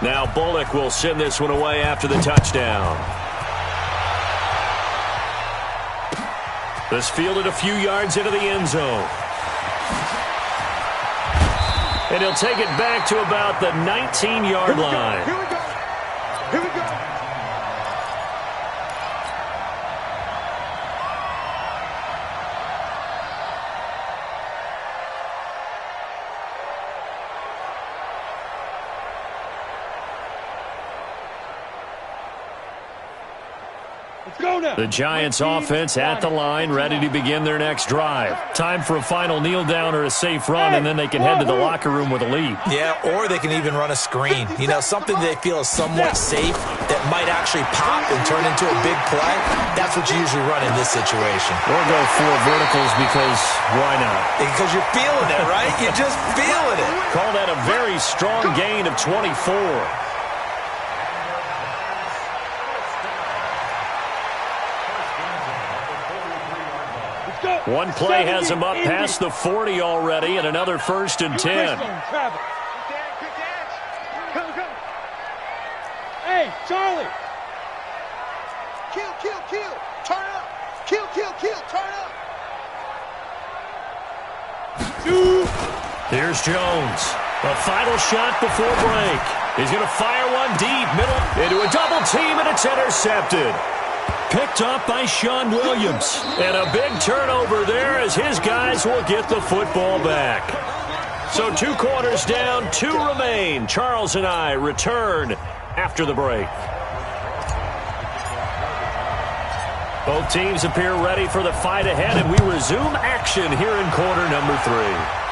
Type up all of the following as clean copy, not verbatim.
Now Bullock will send this one away after the touchdown. This fielded a few yards into the end zone. And he'll take it back to about the 19-yard line. Here we go. Here we go. The Giants offense at the line, ready to begin their next drive. Time for a final kneel down or a safe run, and then they can head to the locker room with a lead. Yeah, or they can even run a screen. You know, something they feel is somewhat safe that might actually pop and turn into a big play. That's what you usually run in this situation. Or go for verticals because why not? Because you're feeling it, right? You're just feeling it. Call that a very strong gain of 24. One play has him up past the 40 already, and another 1st and 10. Hey, Charlie. Kill, kill, kill. Turn up. Kill, kill, kill. Turn up. Here's Jones. A final shot before break. He's going to fire one deep, middle, into a double team, and it's intercepted. Picked up by Sean Williams. And a big turnover there as his guys will get the football back. So 2 quarters down, 2 remain. Charles and I return after the break. Both teams appear ready for the fight ahead, and we resume action here in quarter number 3.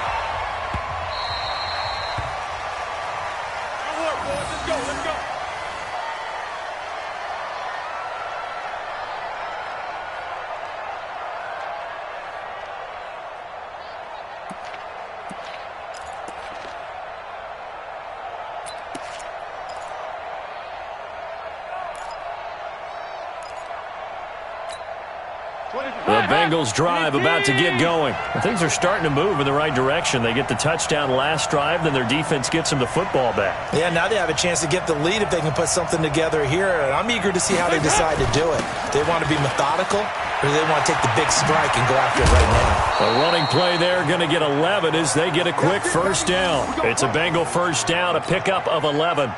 The Bengals drive about to get going. Things are starting to move in the right direction. They get the touchdown last drive, then their defense gets them the football back. Yeah, now they have a chance to get the lead if they can put something together here, and I'm eager to see how they decide to do it. They want to be methodical, or they want to take the big strike and go after it right now. A running play there, going to get 11 as they get a quick 1st down. It's a Bengal 1st down, a pickup of 11.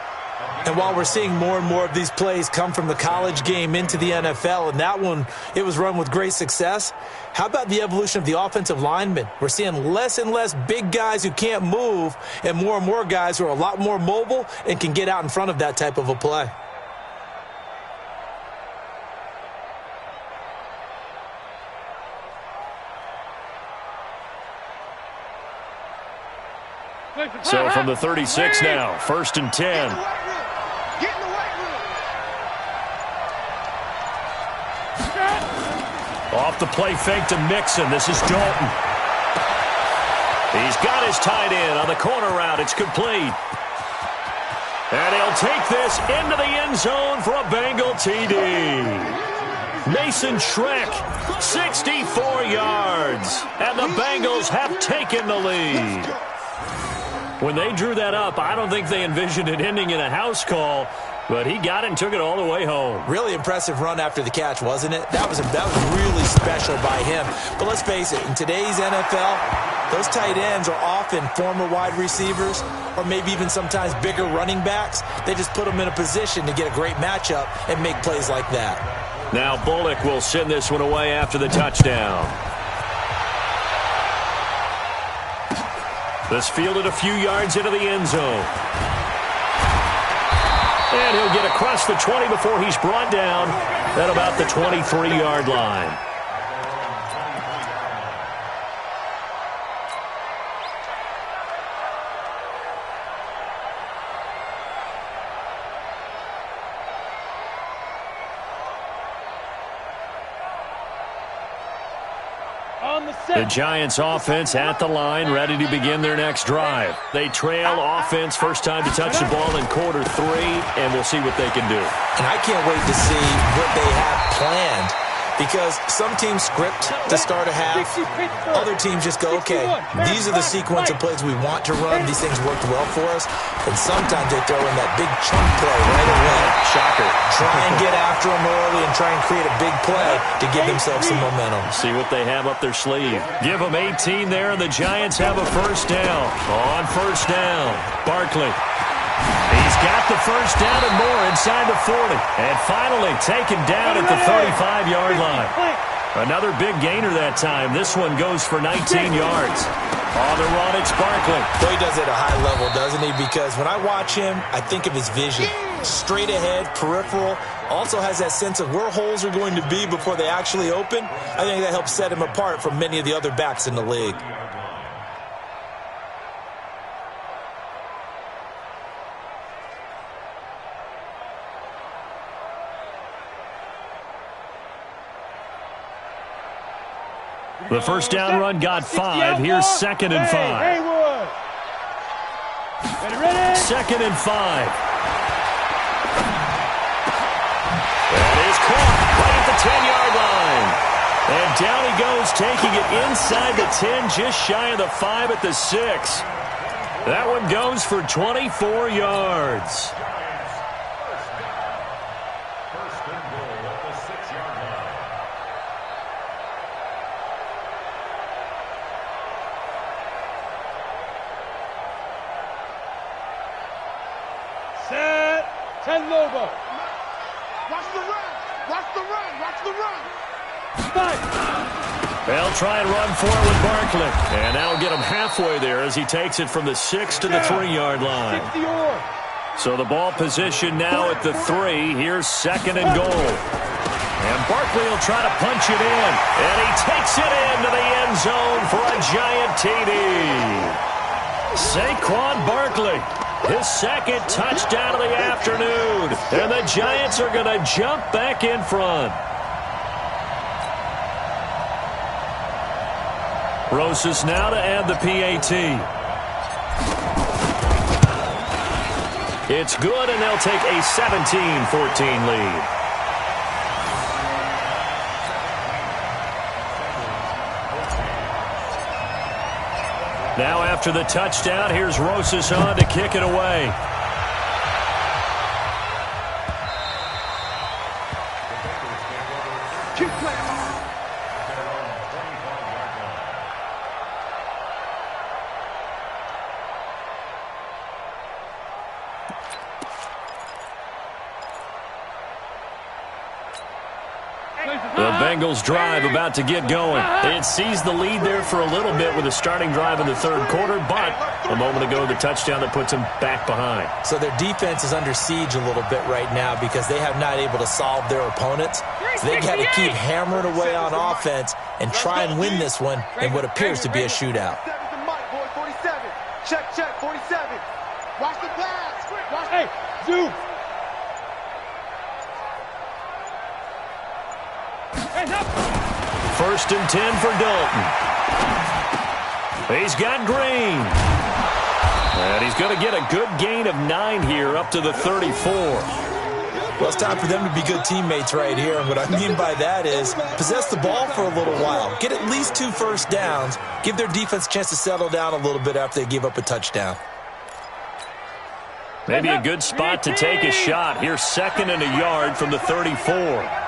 And while we're seeing more and more of these plays come from the college game into the NFL, and that one, it was run with great success, how about the evolution of the offensive linemen? We're seeing less and less big guys who can't move and more guys who are a lot more mobile and can get out in front of that type of a play. So from the 36 now, 1st and 10. Off the play fake to Mixon. This is Dalton. He's got his tight end on the corner route. It's complete. And he'll take this into the end zone for a Bengal TD. Mason Schreck, 64 yards. And the Bengals have taken the lead. When they drew that up, I don't think they envisioned it ending in a house call, but he got it and took it all the way home. Really impressive run after the catch, wasn't it? That was really special by him. But let's face it, in today's NFL, those tight ends are often former wide receivers or maybe even sometimes bigger running backs. They just put them in a position to get a great matchup and make plays like that. Now Bullock will send this one away after the touchdown. This fielded a few yards into the end zone. And he'll get across the 20 before he's brought down at about the 23-yard line. The Giants offense at the line, ready to begin their next drive. They trail offense, first time to touch the ball in quarter 3, and we'll see what they can do. And I can't wait to see what they have planned Because some teams script to start a half. Other teams just go, okay, these are the sequence of plays we want to run. These things worked well for us. And sometimes they throw in that big chunk play right away. Shocker. Try and get after them early and try and create a big play to give themselves some momentum. See what they have up their sleeve. Give them 18 there, and the Giants have a first down. On first down, Barkley. He's got the first down and more inside the 40. And finally taken down at the 35-yard line. Another big gainer that time. This one goes for 19 yards. On the run, it's Barkley. Well, he does it at a high level, doesn't he? Because when I watch him, I think of his vision. Straight ahead, peripheral. Also has that sense of where holes are going to be before they actually open. I think that helps set him apart from many of the other backs in the league. The first down run got 5. Here's 2nd and 5. Second and 5. That is caught right at the 10-yard line. And down he goes, taking it inside the 10, just shy of the 5 at the 6. That one goes for 24 yards. Lobo. Watch the run. Watch the run. Watch the run. They'll try and run for it with Barkley. And that'll get him halfway there as he takes it from the 6 to the 3-yard line. So the ball position now at the 3. Here's 2nd and goal. And Barkley will try to punch it in. And he takes it into the end zone for a giant TD. Saquon Barkley. His 2nd touchdown of the afternoon. And the Giants are going to jump back in front. Rosas now to add the PAT. It's good, and they'll take a 17-14 lead. Now after the touchdown, here's Rosas on to kick it away. The Bengals drive about to get going. It sees the lead there for a little bit with a starting drive in the 3rd quarter, but a moment ago the touchdown that puts them back behind. So their defense is under siege a little bit right now because they have not able to solve their opponents. So they've got to keep hammering away on offense and try and win this one in what appears to be a shootout. Check, 47. Watch the pass. Hey, zoom. First and 10 for Dalton. He's got Green. And he's going to get a good gain of 9 here up to the 34. Well, it's time for them to be good teammates right here. And what I mean by that is possess the ball for a little while. Get at least 2 first downs. Give their defense a chance to settle down a little bit after they give up a touchdown. Maybe a good spot to take a shot. Here's 2nd and a yard from the 34.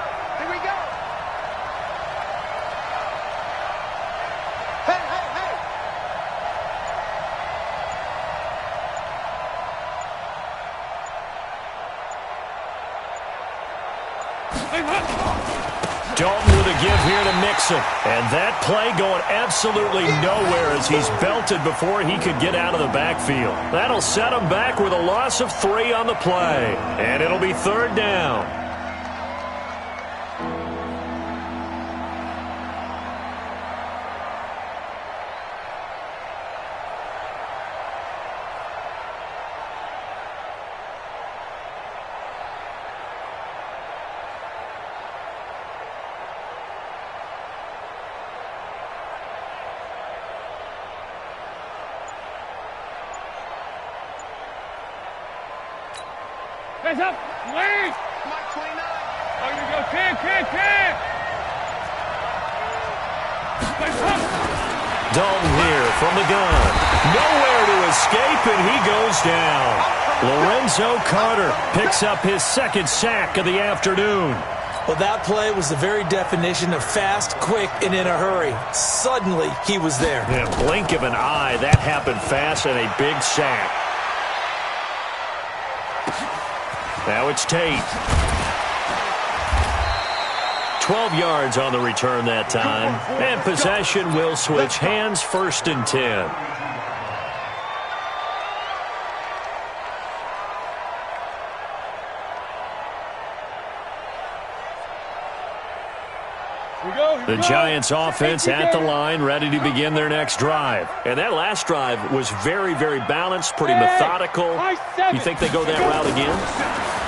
Dalton with a give here to Mixon. And that play going absolutely nowhere as he's belted before he could get out of the backfield. That'll set him back with a loss of 3 on the play. And it'll be 3rd down. Hands up, lead! Mike 29. Oh, you go, kick! Dalton here from the gun. Nowhere to escape, and he goes down. Lorenzo Carter picks up his second sack of the afternoon. Well, that play was the very definition of fast, quick, and in a hurry. Suddenly, he was there. In a blink of an eye, that happened fast, and a big sack. Now it's Tate. 12 yards on the return that time. And possession will switch hands, 1st and 10. The Giants offense at the line, ready to begin their next drive. And that last drive was very, very balanced, pretty methodical. You think they go that route again?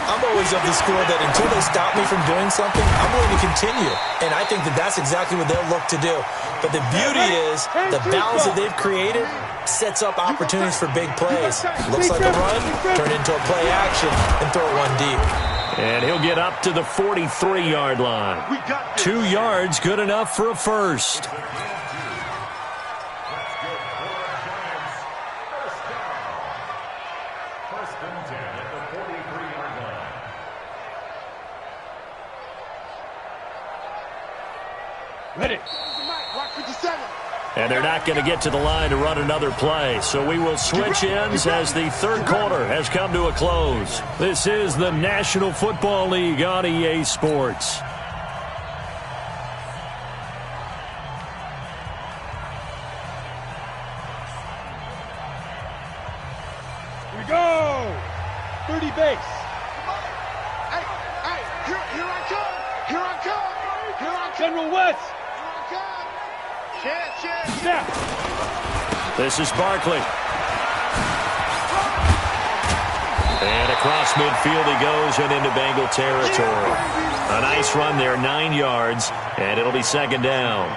I'm always of the school that until they stop me from doing something, I'm going to continue. And I think that that's exactly what they'll look to do. But the beauty is the balance that they've created sets up opportunities for big plays. Looks like a run, turn it into a play action, and throw it one deep. And he'll get up to the 43-yard line. 2 yards, good enough for a first. Ready. Watch 57. And they're not going to get to the line to run another play. So we will switch ends as the third quarter has come to a close. This is the National Football League on EA Sports. Here we go. 30 base. Hey, here I come. Here I come. Here I come. General West. Here I come. Snap. This is Barkley. And across midfield he goes and into Bengal territory. A nice run there, 9 yards, and it'll be 2nd down.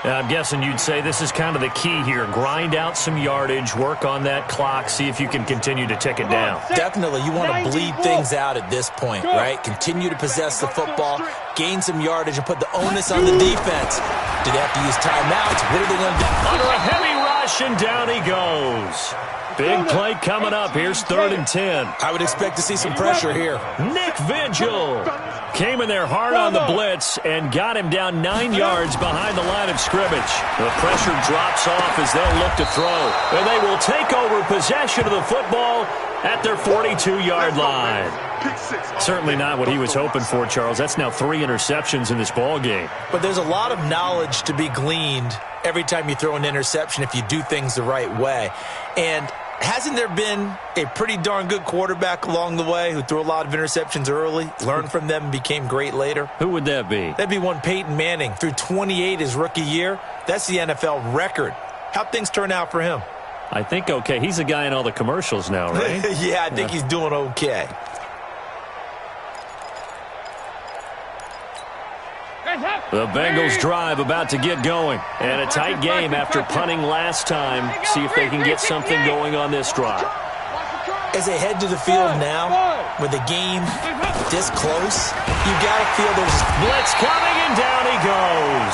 I'm guessing you'd say this is kind of the key here. Grind out some yardage, work on that clock, see if you can continue to tick it down. Definitely, you want to bleed things out at this point, right? Continue to possess the football, gain some yardage, and put the onus on the defense. Do they have to use timeouts? What are they going to do? Under a heavy rush, and down he goes. Big play coming up. Here's 3rd and 10. I would expect to see some pressure here. Nick Vigil came in there hard on the blitz and got him down 9 yards behind the line of scrimmage. The pressure drops off as they'll look to throw. And they will take over possession of the football at their 42-yard line. Certainly not what he was hoping for, Charles. That's now 3 interceptions in this ball game. But there's a lot of knowledge to be gleaned every time you throw an interception if you do things the right way. And hasn't there been a pretty darn good quarterback along the way who threw a lot of interceptions early, learned from them, and became great later? Who would that be? That'd be one Peyton Manning. Threw 28 his rookie year. That's the NFL record. How'd things turn out for him? I think okay. He's a guy in all the commercials now, right? Yeah, I think he's doing okay. The Bengals drive about to get going. And a tight game after punting last time. See if they can get something going on this drive. As they head to the field now, with the game this close, you got to feel there's blitz coming, and down he goes.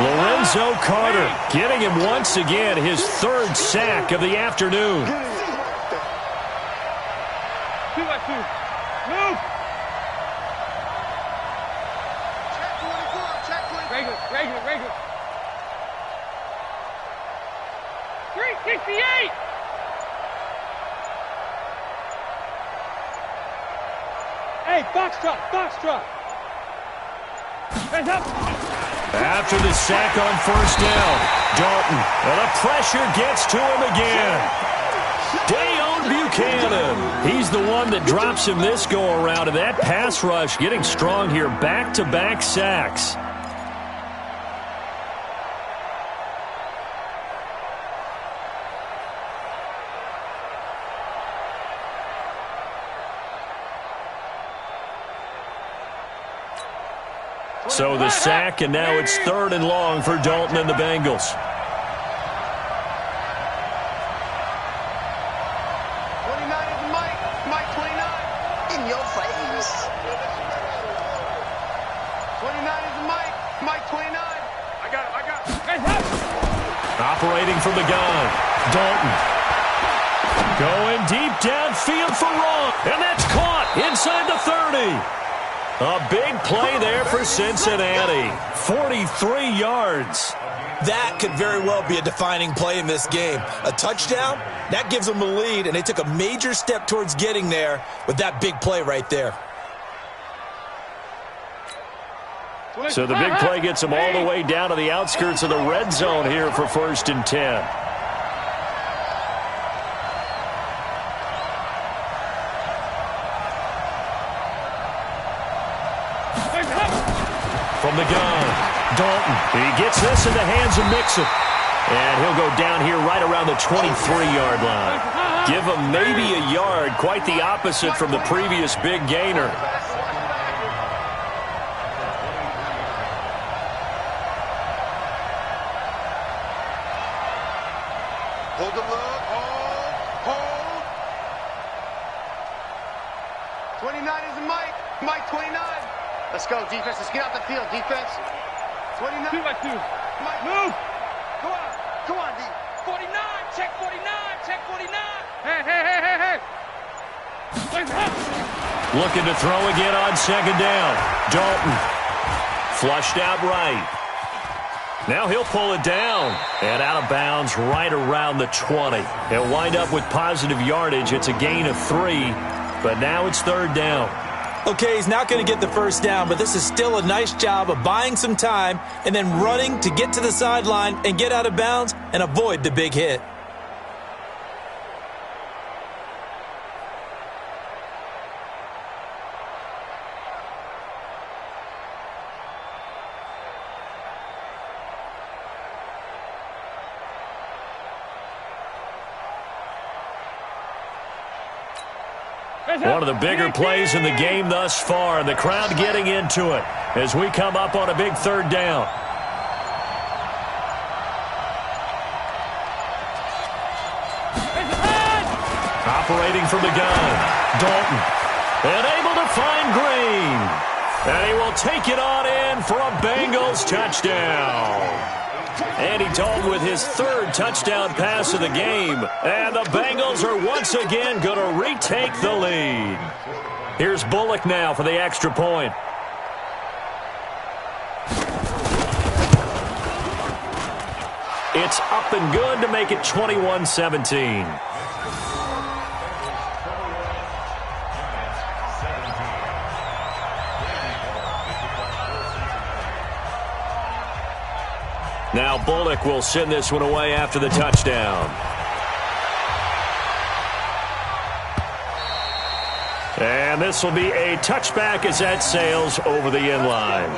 Lorenzo Carter getting him once again, his 3rd sack of the afternoon. 2-2. Move. Regular. 368. Hey, box truck. Hands up. After the sack on 1st down, Dalton, and the pressure gets to him again. Dayon Buchanan. He's the one that drops him this go-around, and that pass rush getting strong here. Back-to-back sacks. So the sack, and now it's 3rd and long for Dalton and the Bengals. 29 is Mike 29. In your face. 29 is Mike 29. I got it. Operating from the gun, Dalton. Going deep downfield for Ross. And that's caught inside the 30. A big play there for Cincinnati. 43 yards. That could very well be a defining play in this game. A touchdown, that gives them the lead, and they took a major step towards getting there with that big play right there. So the big play gets them all the way down to the outskirts of the red zone here for 1st and 10. From the gun, Dalton. He gets this in the hands of Mixon. And he'll go down here right around the 23-yard line. Give him maybe a yard, quite the opposite from the previous big gainer. Hold the look. Hold. 29 is Mike. Mike, 29. Let's go, defense. Let's get out the field, defense. 29. 2 by 2. Mike, move. Go on, D. 49. Check 49. Check 49. Hey. Looking to throw again on 2nd down. Dalton. Flushed out right. Now he'll pull it down. And out of bounds right around the 20. He'll wind up with positive yardage. It's a gain of 3. But now it's 3rd down. Okay, he's not going to get the first down, but this is still a nice job of buying some time and then running to get to the sideline and get out of bounds and avoid the big hit. One of the bigger plays in the game thus far, and the crowd getting into it as we come up on a big 3rd down. Operating from the gun, Dalton. And able to find Green. And he will take it on in for a Bengals touchdown. Andy Dalton with his 3rd touchdown pass of the game. And the Bengals are once again going to retake the lead. Here's Bullock now for the extra point. It's up and good to make it 21-17. Now Bullock will send this one away after the touchdown. And this will be a touchback as that sails over the end line.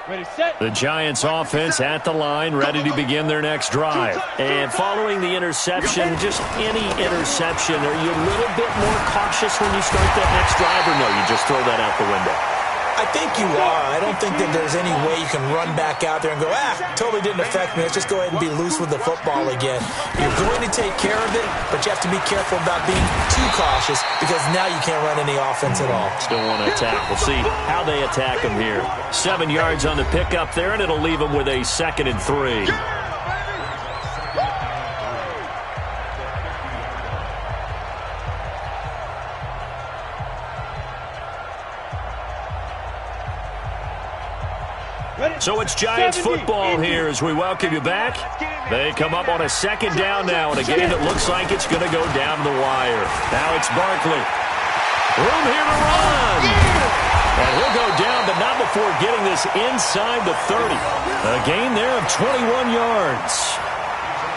Ready, set. The Giants offense at the line, ready to begin their next drive. And following the interception, just any interception, are you a little bit more cautious when you start that next drive, or no, you just throw that out the window? I think you are. I don't think that there's any way you can run back out there and go, totally didn't affect me. Let's just go ahead and be loose with the football again. You're going to take care of it, but you have to be careful about being too cautious because now you can't run any offense at all. Still want to attack. We'll see how they attack him here. 7 yards on the pickup there, and it'll leave him with a 2nd and 3. So it's Giants football here as we welcome you back. They come up on a 2nd down now in a game that looks like it's going to go down the wire. Now it's Barkley. Room here to run. And he'll go down, but not before getting this inside the 30. A gain there of 21 yards.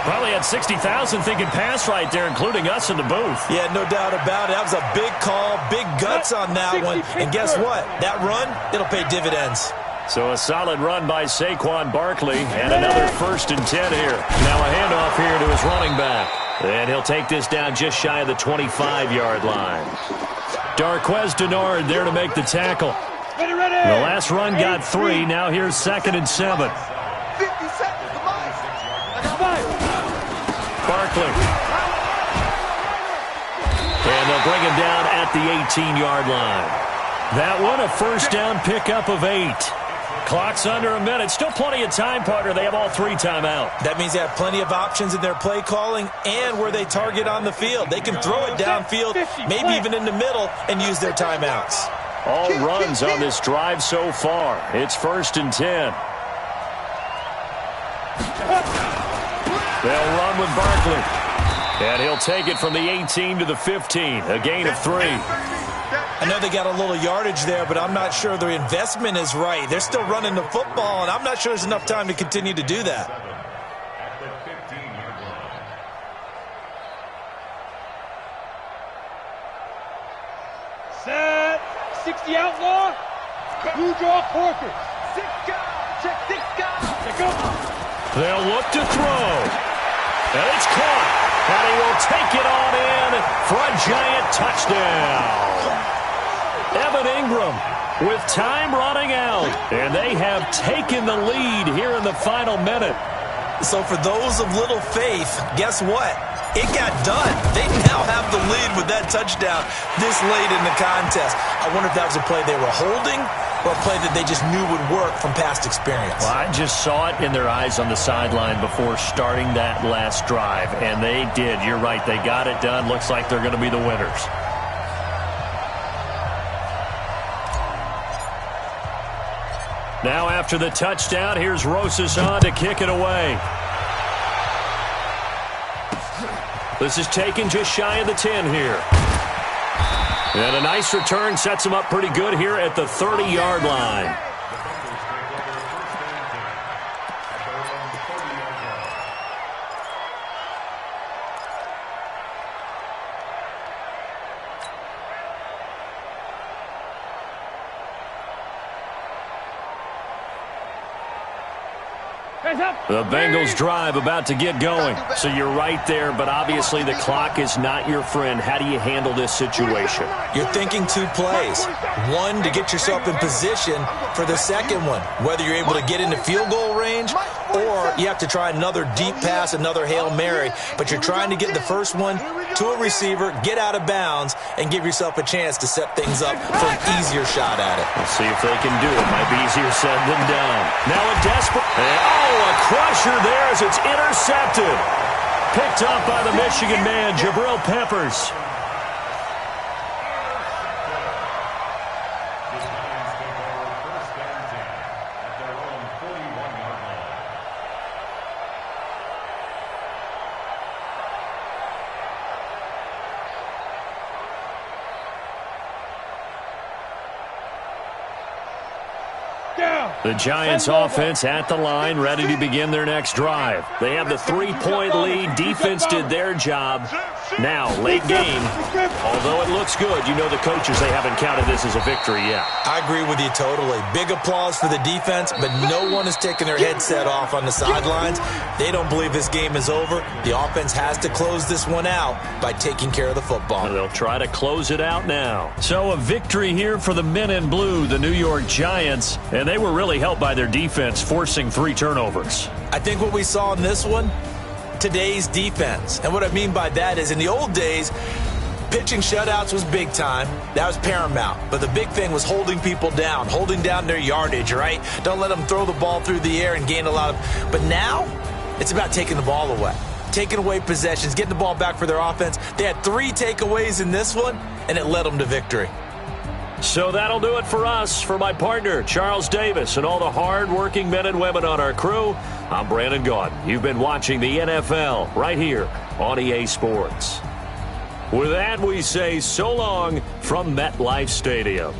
Probably had 60,000 thinking pass right there, including us in the booth. Yeah, no doubt about it. That was a big call, big guts on that one. And guess what? That run, it'll pay dividends. So a solid run by Saquon Barkley, and another 1st and 10 here. Now a handoff here to his running back. And he'll take this down just shy of the 25-yard line. Darquez Denard there to make the tackle. Ready. The last run got 3. Now here's 2nd and 7. 50 seconds. Come on. Barkley. they'll bring him down at the 18-yard line. That one, a first down pickup of 8. Clock's under a minute. Still plenty of time, partner. They have all 3 timeouts. That means they have plenty of options in their play calling and where they target on the field. They can throw it downfield, maybe even in the middle, and use their timeouts. All runs on this drive so far. It's 1st and 10. They'll run with Barkley. And he'll take it from the 18 to the 15. A gain of 3. I know they got a little yardage there, but I'm not sure their investment is right. They're still running the football, and I'm not sure there's enough time to continue to do that. Set. 60 outlaw. Blue draw Corkers. 6 guys. Check 6 guys. Check up. They'll look to throw. And it's caught. And he will take it on in for a giant touchdown. Evan Ingram with time running out. And they have taken the lead here in the final minute. So for those of little faith, guess what? It got done. They now have the lead with that touchdown this late in the contest. I wonder if that was a play they were holding or a play that they just knew would work from past experience. Well, I just saw it in their eyes on the sideline before starting that last drive, and they did. You're right. They got it done. Looks like they're going to be the winners. Now after the touchdown, here's Rosas on to kick it away. This is taken just shy of the 10 here. And a nice return sets him up pretty good here at the 30-yard line. The Bengals drive about to get going. So you're right there, but obviously the clock is not your friend. How do you handle this situation? You're thinking 2 plays. One, to get yourself in position for the second one, whether you're able to get into field goal range or you have to try another deep pass, another Hail Mary. But you're trying to get the first one to a receiver, get out of bounds, and give yourself a chance to set things up for an easier shot at it. We'll see if they can do it. Might be easier said than done. Now a desperate... a crusher there as it's intercepted. Picked up by the Michigan man, Jabril Peppers. The Giants offense at the line, ready to begin their next drive. They have the 3-point lead. Defense did their job. Now, late game, although it looks good, you know the coaches, they haven't counted this as a victory yet. I agree with you totally. Big applause for the defense, but no one is taking their headset off on the sidelines. They don't believe this game is over. The offense has to close this one out by taking care of the football. They'll try to close it out now. So a victory here for the men in blue, the New York Giants, and they were really helped by their defense, forcing 3 turnovers. I think what we saw in this one, today's defense. And what I mean by that is in the old days, pitching shutouts was big time. That was paramount. But the big thing was holding people down, holding down their yardage, right? Don't let them throw the ball through the air and gain a lot of... But now, it's about taking the ball away. Taking away possessions, getting the ball back for their offense. They had 3 takeaways in this one, and it led them to victory. So that'll do it for us. For my partner, Charles Davis, and all the hard-working men and women on our crew, I'm Brandon Gaudin. You've been watching the NFL right here on EA Sports. With that, we say so long from MetLife Stadium.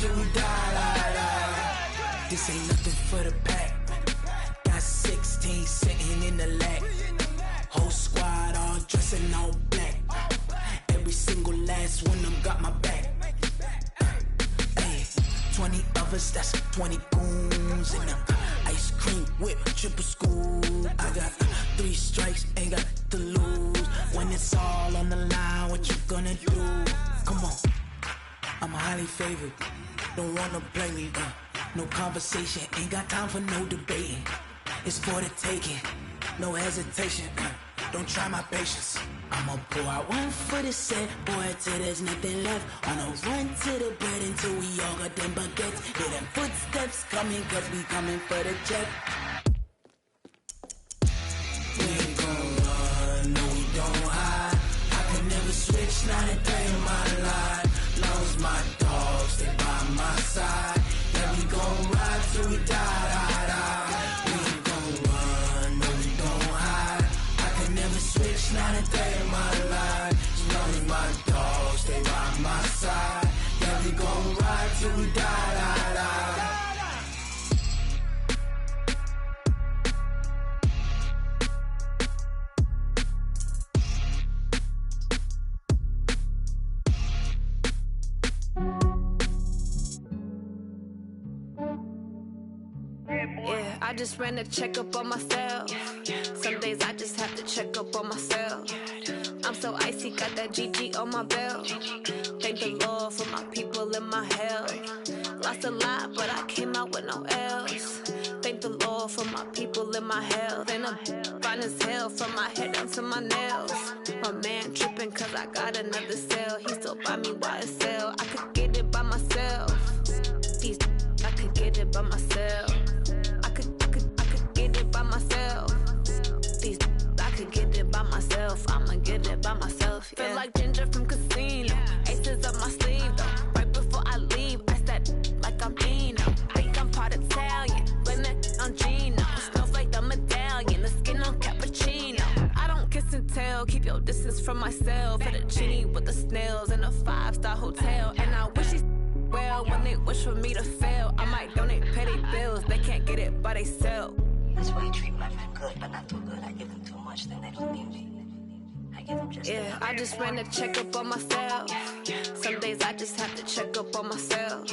till we die. This ain't nothing for the pack. Got 16 sitting in the lap. Whole squad all dressing all black. Every single last one of them got my back. Hey, 20 of us, that's 20 goons in them. Ice cream whip, triple scoop. I got 3 strikes, ain't got to lose. When it's all on the line, what you gonna do? Come on, I'm highly favored. Don't wanna play me, no conversation, ain't got time for no debating. It's for the taking, no hesitation. Don't try my patience. I'ma pour out one for the set, boy, till there's nothing left. On a run to the bread until we all got them baguettes. Hear them footsteps coming, cause we coming for the check. We ain't gon' run, no we don't hide. I can never switch, not a day in my life. Long as my dogs stay by my side. Yeah, we gon' ride till we die. We ain't gon' run, no we don't hide. I can never switch, not a day in my life. As long as my dogs stay by my side. Yeah, we gon' ride till we die. Yeah, I just ran a checkup on myself. Some days I just have to check up on myself. I'm so icy, got that GG on my belt. Thank the Lord for my people and my health. Lost a lot, but I came out with no L's. Thank the Lord for my people and my health. And I'm fine as hell from my head down to my nails. My man tripping cause I got another cell. He still buy me YSL. I could get it by myself. These I could get it by myself. I could get it by myself. These I could get it by myself. I'ma get it by myself. Yeah. Feel like Ginger from Casino. Aces up my sleeve though. Right before I leave, I said like I'm Dino. Think I'm part Italian, blame it on Gino. Smells like the medallion, the skin on cappuccino. I don't kiss and tell, keep your distance from myself. Fettuccine with the snails in a 5-star hotel. And I wish he's well when they wish for me to fail. I might donate petty bills, they can't get it by they self. That's why you treat my friend good, but not too good. I give them too much, then they don't need me. I give them just yeah, I just ran a checkup on myself. Some days I just have to check up on myself.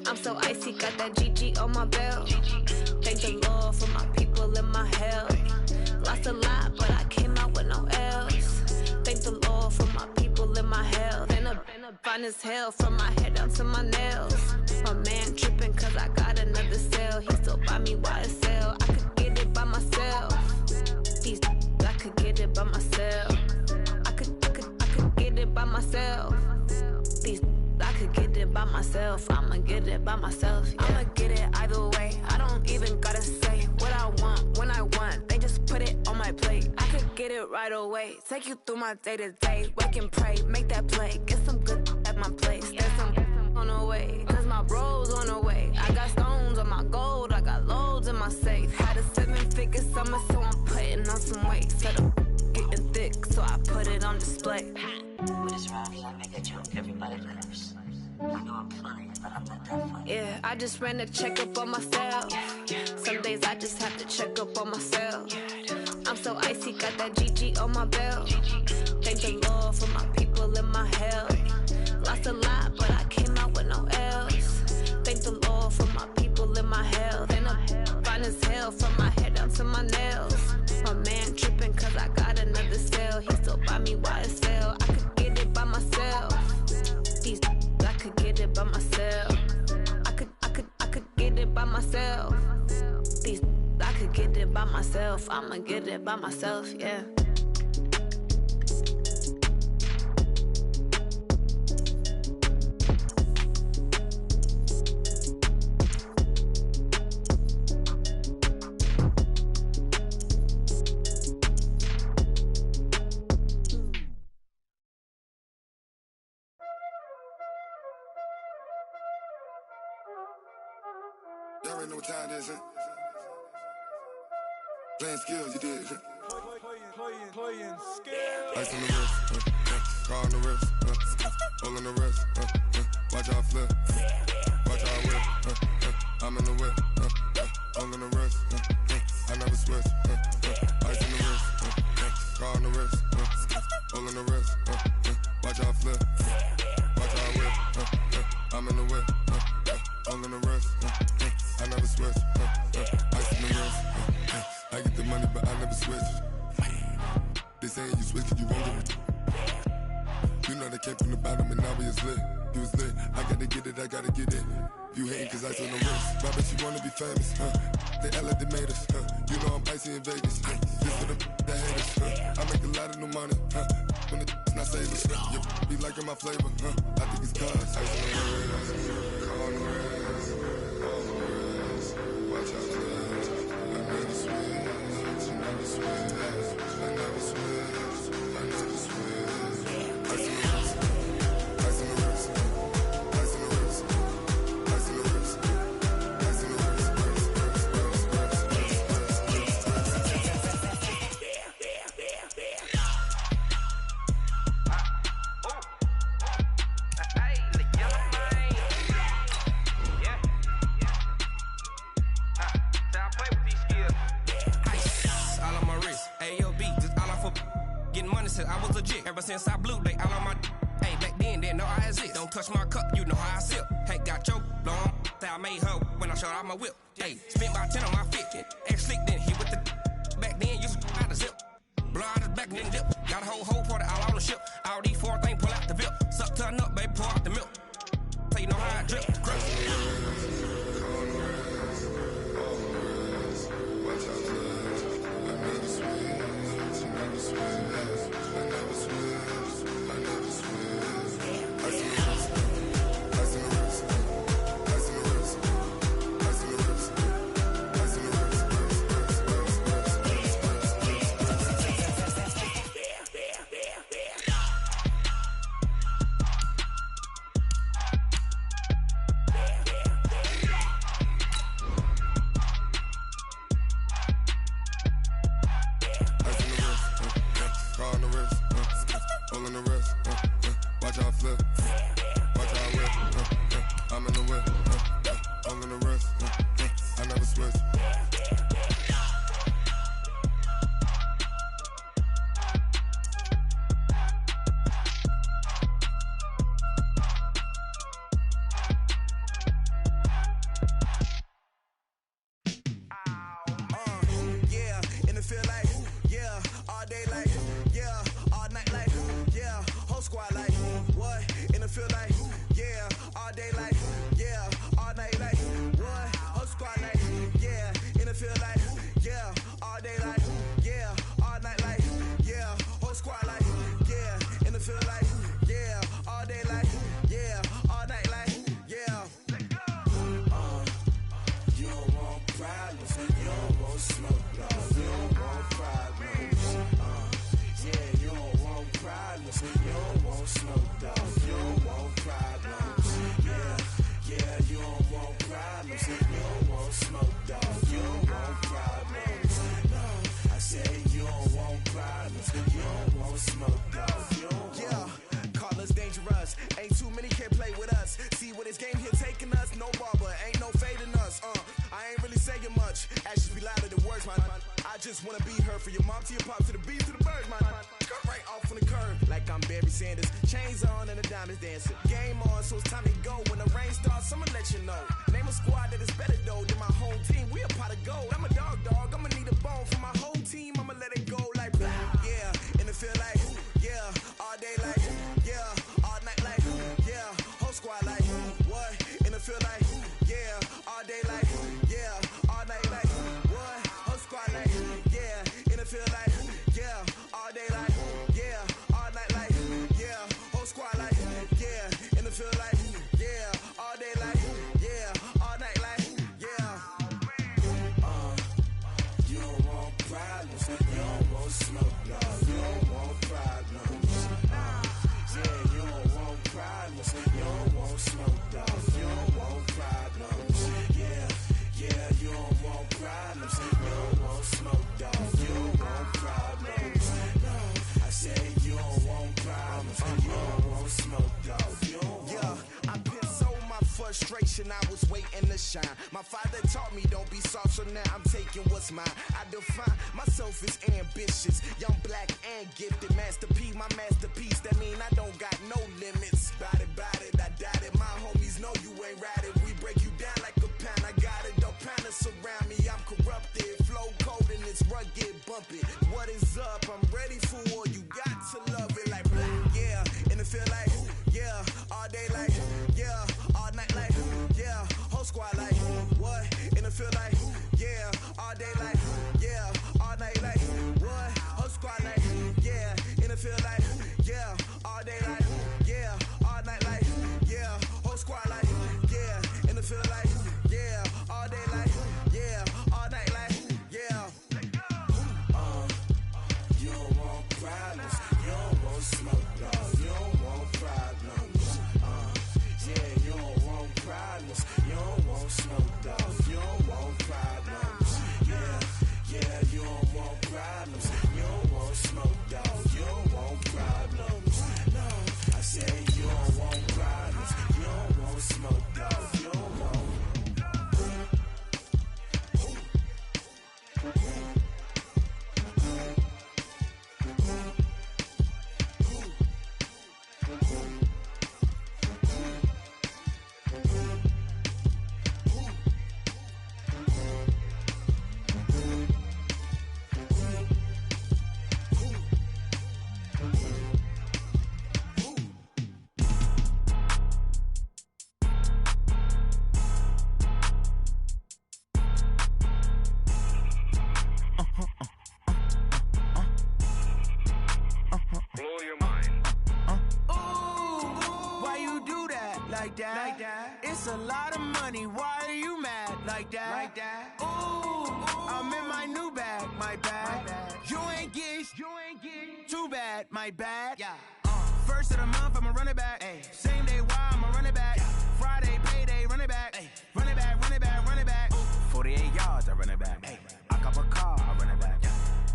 I'm so icy, got that GG on my belt. Thank the Lord for my people and my health. Lost a lot, but I came out with no L's. Thank the Lord for my people and my health. And I'm fine as hell from my head down to my nails. My man tripping cause I got another cell. He still buy me YSL. I could get it by myself. These I could get it by myself. I could get it by myself. These I could get it by myself. I'ma get it by myself. Yeah. I'ma get it either way. I don't even gotta say what I want when I want. They just put it on my plate. I could get it right away. Take you through my day to day. Wake and pray, make that play. Get some good at my place. There's some on the way, cause my bro's on the way. I got stones on my gold. I got loads in my safe. Had a 7-figure summer, so I'm putting on some weight. Said I'm getting thick, so I put it on display. When it's around me, I make a joke. Everybody laughs. I know I'm funny, but I'm not that funny. Yeah, I just ran a checkup on myself. Some days I just have to check up on myself. I'm so icy, got that GG on my belt. Thank the Lord for my people and my health. Lost a lot, but I came out with no L's. Thank the Lord for my people and my health. And I'm fine as hell from my head down to my nails. My man tripping cause I got another cell. He still buy me YSL. I could get it by myself. These I could get it by myself. I could get it by myself. These I could get it by myself. I'ma get it by myself, yeah. Y'all already know what time it is, huh? Playing skills, you did, huh? Playing skills. Ice on the wrist, car on the wrist, hole on the wrist, watch out flip. I wear, I'm in the whip, all in the rest, I never switch, ice in the wrist, car on the wrist, all in the wrist, watch how I flip, watch how I whip, I'm in the whip, all in the wrist, I never switch, ice in the wrist, I get the money but I never switch. They saying you switch 'cause you won't get it. You know they came from the bottom and now we is lit. You was lit, I gotta get it, I gotta get it. You hating 'cause ice on the wrist. I bet you wanna be famous, They act like they made us, You know I'm icy in Vegas, Just for the that hate us, I make a lot of new money, When the not savers, You be liking my flavor, I think it's cause ice on the wrist, car on the wrist, all the wrist. Watch out, cuz I never switch, I never switch, I never switch, I never switch. Ice in the wrist, ice in the wrist, ice in the wrist, ice in the wrist, ice in the wrist, all on my wrist, AOB, just all off of getting money since I was legit. Ever since I blew, they all on my hey, back then, didn't know I exist. Don't touch my cup, you know how I sip. Hey, got your blown, that I made her when I showed out my whip. Hey, spent about 10 on my fit, ex slick, then hit with the back then, used to out the zip. Blow out his back, then dip. Got a whole party all on the ship. All these four things, pull out the VIP. Suck turn up, baby, pour out the milk. So you know how I drip. frustration, I was waiting to shine. My father taught me don't be soft, so now I'm taking what's mine. I define myself as ambitious, young, black, and gifted. Master P, my masterpiece, that mean I don't got no limits. Bout it, I doubt it. My homies know you ain't ratted. We break you down like a pound. I got it, don't pound us around me. I'm corrupted, flow cold and it's rugged, bump it. What is up? I'm ready for war. You got to love it like yeah, and it feel like yeah, all day like yeah, all night like yeah, whole squad like what? And it feel like yeah, all day like yeah, all night like what? Whole squad like yeah, and it feel like yeah, all day like yeah, all night like yeah, whole squad like yeah, and it feel like yeah, all day like yeah, all night like yeah. You don't want problems, you don't want smoke, dog. You don't want problems. Yeah, you don't want problems, you don't want smoke, dog. You don't want problems. Yeah, you don't want problems, you don't want smoke, dog. You don't want problems. No, I said you don't want problems, you don't want smoke, dog. You don't want. Like that. It's a lot of money. Why are you mad like that? Ooh, I'm in my new bag, my bad. You ain't get too bad, my bad. Yeah. First of the month, I'ma run it back. Ay. Same day, why I'ma run it back. Friday, payday, run it back. Ay. Run it back, run it back, run it back. 48 yards, I run it back. Ay. I cop a car, I run it back.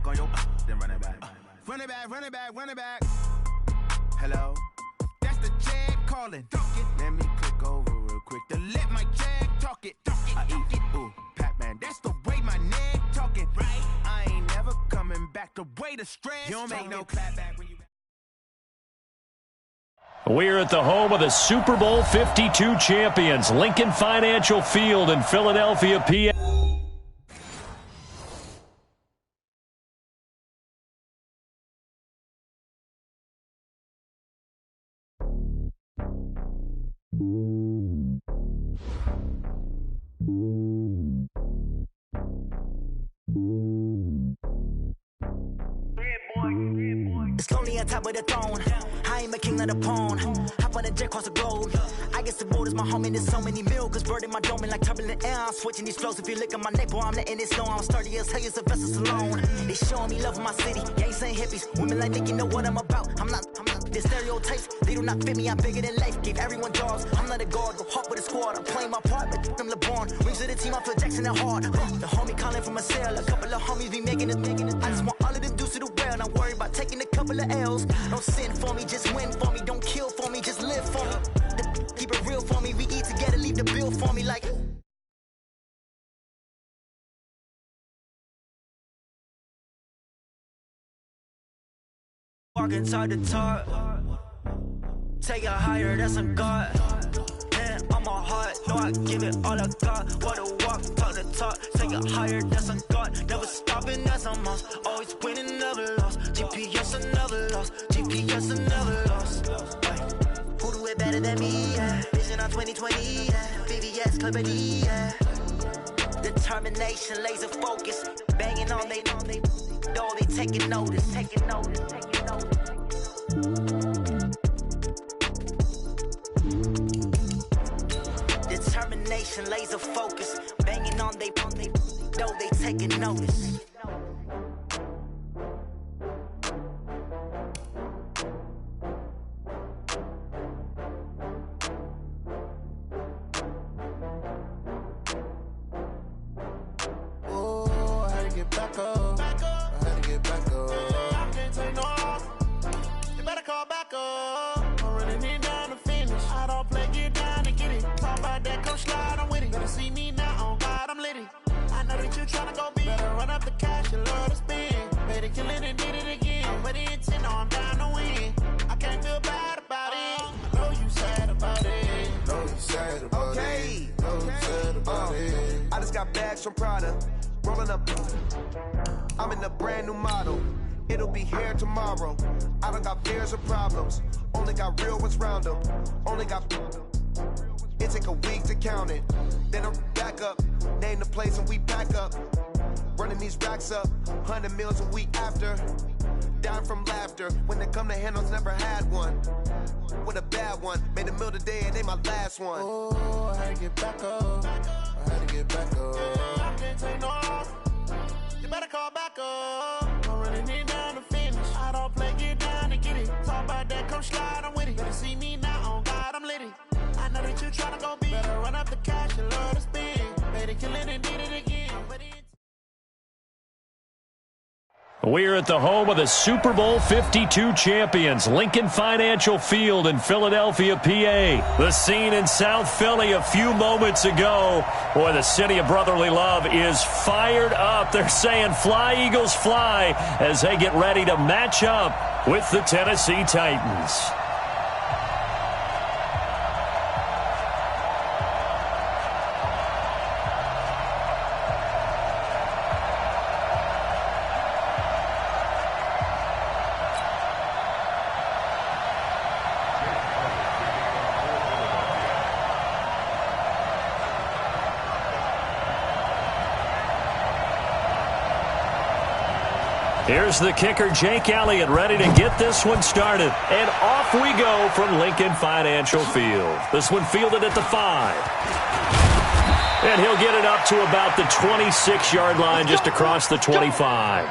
Go your then run it back. Run it back, run it back, run it back. Hello? That's the jag calling. Let me click over real quick to let my jag talk it. I eat, ooh, Pac-Man, that's the way my neck talking. Right? I ain't never coming back the way the stress. You don't make no clap back when you. We're at the home of the Super Bowl 52 champions, Lincoln Financial Field in Philadelphia, PA. It's lonely on top of the throne. I ain't a king of the pawn. Hop on a jet across the globe. I guess the road is my home and there's so many milkers birding my dome like turbulent air. I'm switching these flows. If you look at my neck, boy, I'm letting it snow. I'm sturdy as hell, it's a vessel alone. They showing me love in my city. Gangs ain't hippies. Women like Nick, you know what I'm about. I'm not. The stereotypes, they do not fit me. I'm bigger than life. Gave everyone jobs. I'm not a guard. Go hard with a squad. I'm playing my part, but them LeBron. Rings to the team, I feel Jackson and hard. The homie calling from a cell. A couple of homies be making it. I just want all of them dudes to do well. Not worry about taking a couple of L's. Don't sin for me, just win for me. Don't kill for me, just live for me. Keep it real for me. We eat together, leave the bill for me like. Walk inside the top. Take it higher, that's a God. Hand on my heart, know I give it all I got. Wanna walk, talk the talk. Take it higher, that's a God. Never stopping, that's a must. Always winning, never lost. GPS, I never lost. GPS, I never lost. Who do it better than me? Yeah. Vision on 2020, yeah. VVS, Clipper D, yeah. Determination, laser focus. Banging on they, know they taking notice, taking notice, taking notice. Determination, laser focus. Banging on they, know they taking notice. that you tryna go be. Better run up the cash, you love to spend. Made it killing and did it again. But the intent, no, I'm down to win. I can't feel bad about it. I know you sad about it. Know you sad about it. Know you sad about it. I just got bags from Prada. Rolling up. I'm in a brand new model. It'll be here tomorrow. I don't got fears or problems. Only got real ones round them. Only got. It take a week to count it. Then I'm back up. Name the place and we pack up. Running these racks up. 100 meals a week after. Dying from laughter. When they come to handles, never had one. With a bad one. Made a meal today and they my last one. Oh, I had to get back up. I had to get back up. I can't take no loss. You better call back up. I'm running it down to finish. I don't play, get down to get it. Talk about that, come slide, I'm with it. Better see me now, on God, I'm litty. I know that you tryna go be. Better run up the cash, you love to spend. Made it killing and did it again. But it We're at the home of the Super Bowl 52 champions, Lincoln Financial Field in Philadelphia, PA. The scene in South Philly a few moments ago. Boy, the city of brotherly love is fired up. They're saying fly, Eagles, fly, as they get ready to match up with the Tennessee Titans. Here's the kicker, Jake Elliott, ready to get this one started. And off we go from Lincoln Financial Field. This one fielded at the 5. And he'll get it up to about the 26-yard line, just across the 25.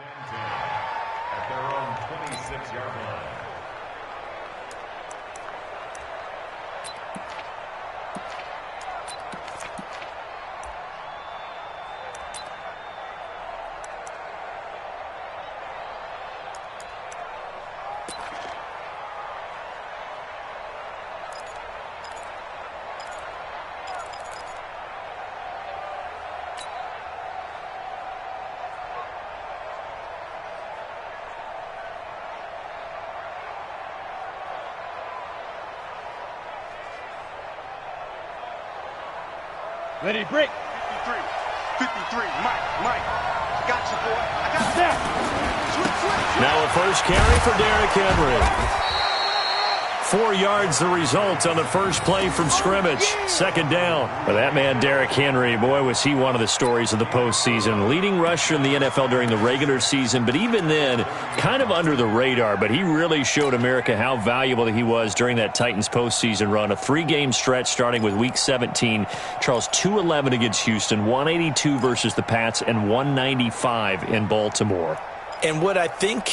At their own 26-yard line. Ready to break. 53, Mike. I got you, boy. I got you. Snap. Now a first carry for Derrick Henry. 4 yards the result on the first play from scrimmage. Second down. But that man, Derrick Henry, boy, was he one of the stories of the postseason. Leading rusher in the NFL during the regular season, but even then, kind of under the radar. But he really showed America how valuable he was during that Titans postseason run. A 3-game stretch starting with Week 17. Charles, 211 against Houston, 182 versus the Pats, and 195 in Baltimore. And what I think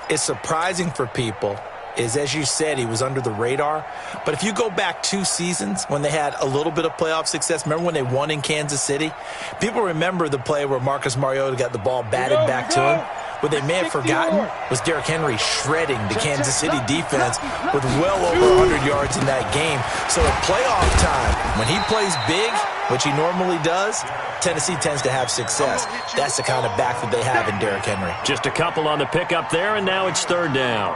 is surprising for people is, as you said, he was under the radar. But if you go back 2 seasons when they had a little bit of playoff success, remember when they won in Kansas City? People remember the play where Marcus Mariota got the ball batted back to him. What they may have forgotten was Derrick Henry shredding the Kansas City defense with well over 100 yards in that game. So at playoff time, when he plays big, which he normally does, Tennessee tends to have success. That's the kind of back that they have in Derrick Henry. Just a couple on the pickup there, and now it's third down.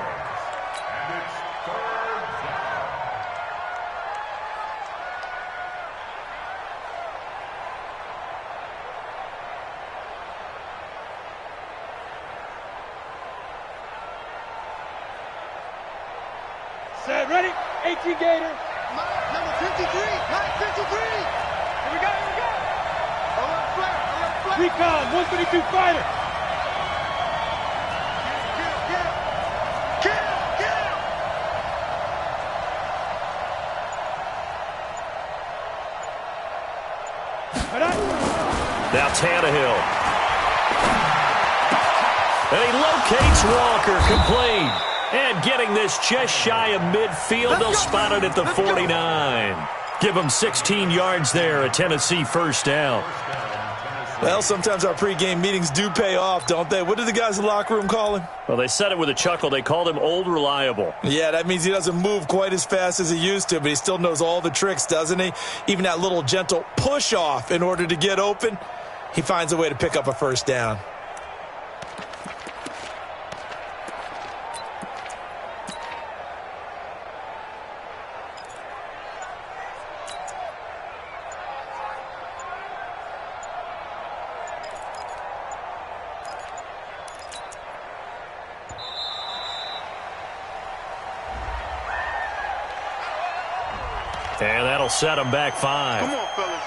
Set, ready? 18 Gator. Number 53, Mike 53. Here we go. Alert flare. Recon, 132 fighter. Get him. Now Tannehill. And he locates Walker, complete. And getting this just shy of midfield, they'll spot it at the 49. Give them 16 yards there, a Tennessee first down. Well, sometimes our pregame meetings do pay off, don't they? What did the guys in the locker room call him? Well, they said it with a chuckle. They called him Old Reliable. Yeah, that means he doesn't move quite as fast as he used to, but he still knows all the tricks, doesn't he? Even that little gentle push-off in order to get open, he finds a way to pick up a first down. And that'll set them back 5. Come on, fellas.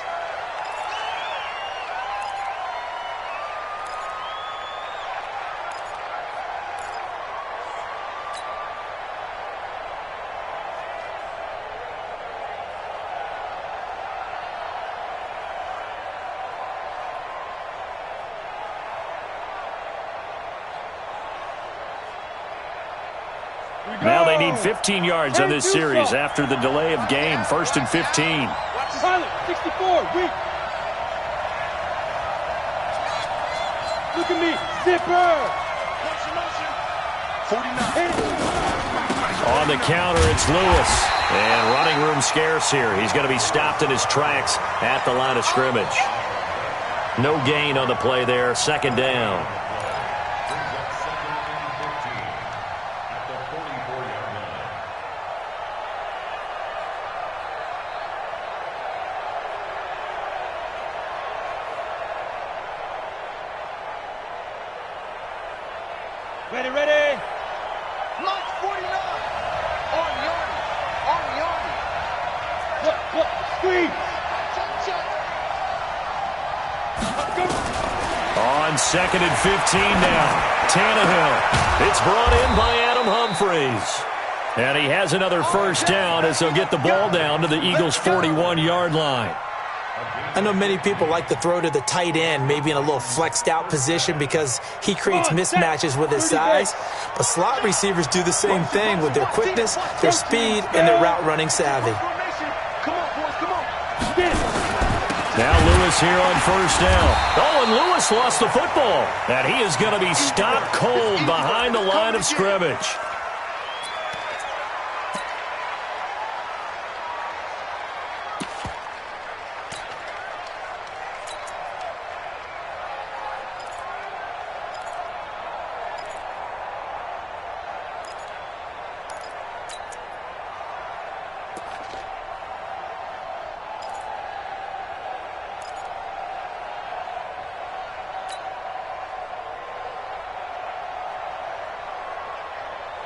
Now they need 15 yards on this series after the delay of game. 1st and 15. Pilot, 64, weak. Look at me, zipper. 49. On the counter, it's Lewis. And running room scarce here. He's going to be stopped in his tracks at the line of scrimmage. No gain on the play there. 2nd down. Ready. Mike 49. On Yardy. What? Screen. On 2nd and 15 now. Tannehill. It's brought in by Adam Humphries. And he has another first down as they'll get the ball down to the Eagles' 41-yard line. I know many people like to throw to the tight end, maybe in a little flexed out position because he creates mismatches with his size. But slot receivers do the same thing with their quickness, their speed, and their route running savvy. Come on, boys, come on. Now Lewis here on first down. Oh, and Lewis lost the football. And he is going to be stopped cold behind the line of scrimmage.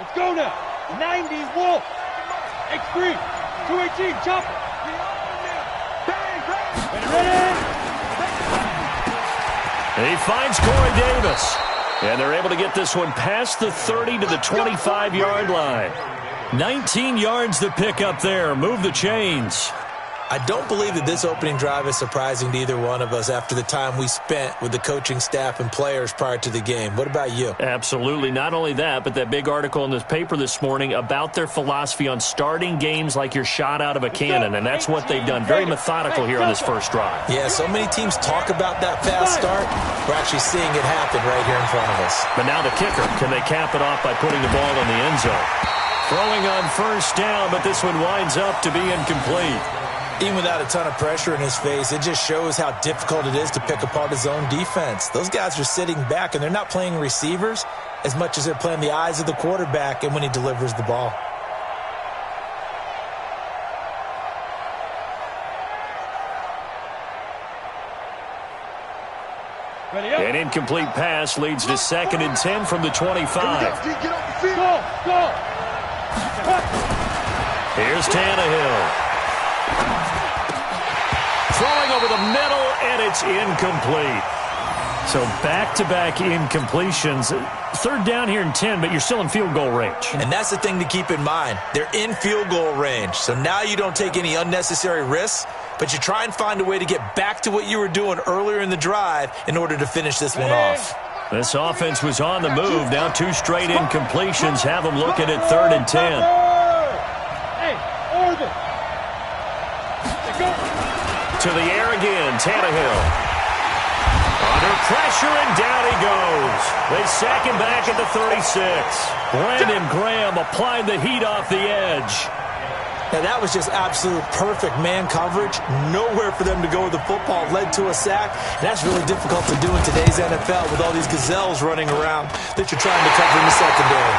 Let's go now. 90 Wolf. X3. 218. Chopper. Bang, bang. Ready. He finds Corey Davis. And they're able to get this one past the 30 to the 25-yard line. 19 yards to pick up there. Move the chains. I don't believe that this opening drive is surprising to either one of us after the time we spent with the coaching staff and players prior to the game. What about you? Absolutely. Not only that, but that big article in this paper this morning about their philosophy on starting games like you're shot out of a cannon, and that's what they've done. Very methodical here on this first drive. Yeah, so many teams talk about that fast start. We're actually seeing it happen right here in front of us. But now the kicker. Can they cap it off by putting the ball in the end zone? Throwing on first down, but this one winds up to be incomplete. Even without a ton of pressure in his face, it just shows how difficult it is to pick apart his own defense. Those guys are sitting back, and they're not playing receivers as much as they're playing the eyes of the quarterback and when he delivers the ball. An incomplete pass leads to 2nd and 10 from the 25. Get off the field. Go. Here's Tannehill. Throwing over the middle, and it's incomplete. So back-to-back incompletions. 3rd down here and 10, but you're still in field goal range. And that's the thing to keep in mind. They're in field goal range. So now you don't take any unnecessary risks, but you try and find a way to get back to what you were doing earlier in the drive in order to finish this one off. This offense was on the move. Now 2 straight incompletions have them looking at 3rd and 10. Hey, Oregon. Go. To the air again, Tannehill. Under pressure, and down he goes. They sack him back at the 36. Brandon Graham applied the heat off the edge. Now, that was just absolute perfect man coverage. Nowhere for them to go with the football. Led to a sack. And that's really difficult to do in today's NFL with all these gazelles running around that you're trying to cover in the secondary.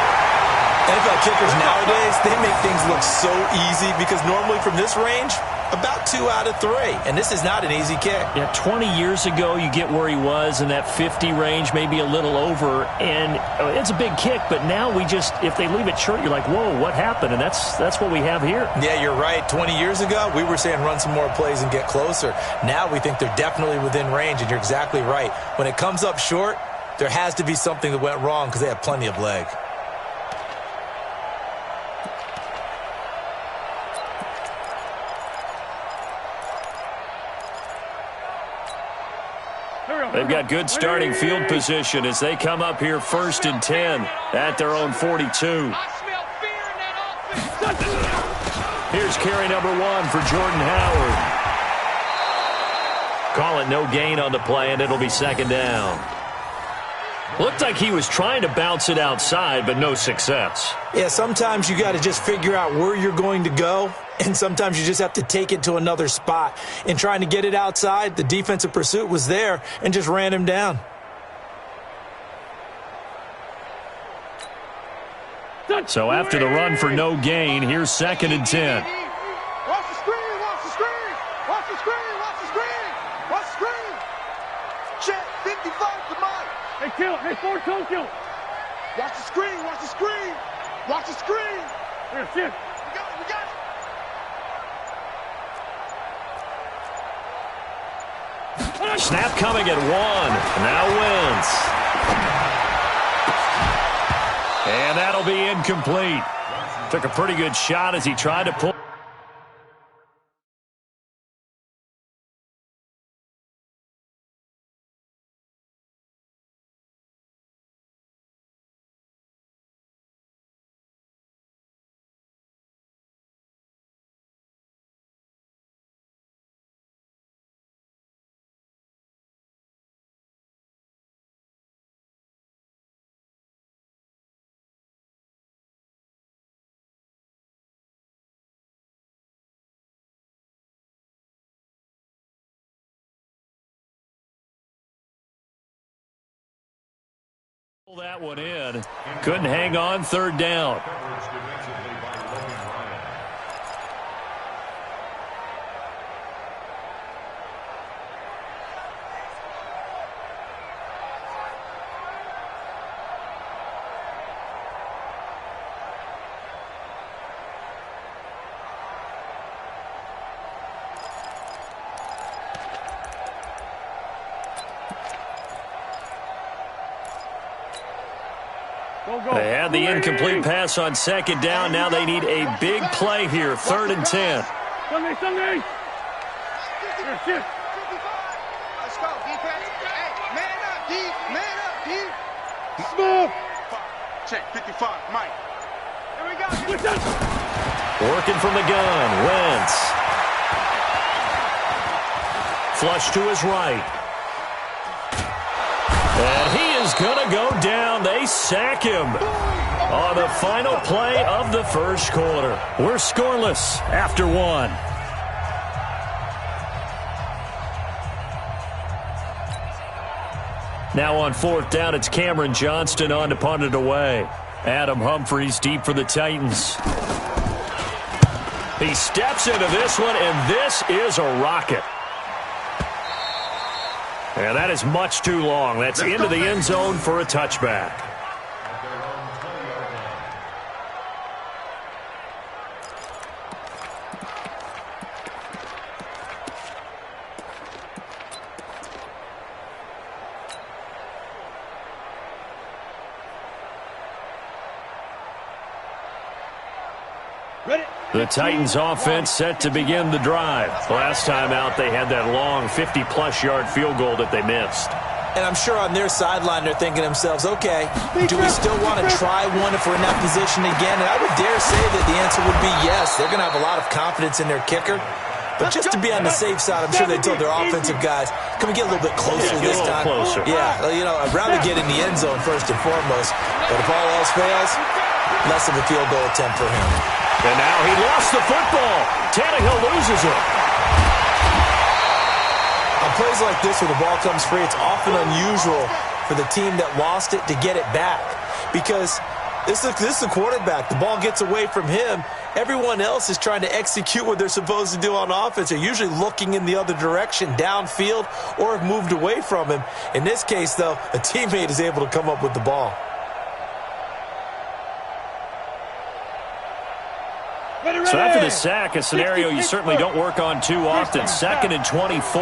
NFL kickers nowadays, they make things look so easy because normally from this range, about 2 out of 3. And this is not an easy kick. Yeah, 20 years ago, you get where he was in that 50 range, maybe a little over. And it's a big kick, but now we just, if they leave it short, you're like, whoa, what happened? And that's what we have here. Yeah, you're right. 20 years ago, we were saying run some more plays and get closer. Now we think they're definitely within range, and you're exactly right. When it comes up short, there has to be something that went wrong because they have plenty of leg. They've got good starting field position as they come up here 1st and 10 at their own 42. Here's carry number 1 for Jordan Howard. Call it no gain on the play, and it'll be 2nd down. Looked like he was trying to bounce it outside, but no success. Yeah, sometimes you got to just figure out where you're going to go, and sometimes you just have to take it to another spot. In trying to get it outside, the defensive pursuit was there and just ran him down. So after the run for no gain, here's 2nd and 10. Watch the screen, watch the screen, watch the screen, watch the screen, watch the screen. Check 55 to Mike. Hey, kill it. Hey, Ford, kill it. Watch the screen, watch the screen, watch the screen. Here, shift. We got it, we got it. Snap coming at 1. Now Wentz. And that'll be incomplete. Took a pretty good shot as he tried to pull. That one in. Couldn't hang on third down. They had the incomplete pass on second down. Now they need a big play here. 3rd and 10. Sunday. Here. Let's go, defense. Hey, man up, D. Man up, D. Smooth. Check, 55, Mike. Here we go. Working from the gun. Wentz. Flush to his right. And he is going to go down. They sack him on the final play of the first quarter. We're scoreless after 1. Now on 4th down, it's Cameron Johnston on to punt it away. Adam Humphries deep for the Titans. He steps into this one, and this is a rocket. And that is much too long. That's into the end zone for a touchback. The Titans offense set to begin the drive. Last time out, they had that long 50-plus yard field goal that they missed. And I'm sure on their sideline they're thinking to themselves, okay, do we still want to try one if we're in that position again? And I would dare say that the answer would be yes. They're going to have a lot of confidence in their kicker. But just to be on the safe side, I'm sure they told their offensive guys, can we get a little bit closer this time? Closer. Yeah, you know, I'd rather get in the end zone first and foremost. But if all else fails, less of a field goal attempt for him. And now he lost the football. Tannehill loses it. On plays like this where the ball comes free, it's often unusual for the team that lost it to get it back. Because this is the quarterback. The ball gets away from him. Everyone else is trying to execute what they're supposed to do on offense. They're usually looking in the other direction, downfield, or have moved away from him. In this case, though, a teammate is able to come up with the ball. So after the sack, a scenario you certainly don't work on too often. 2nd and 24.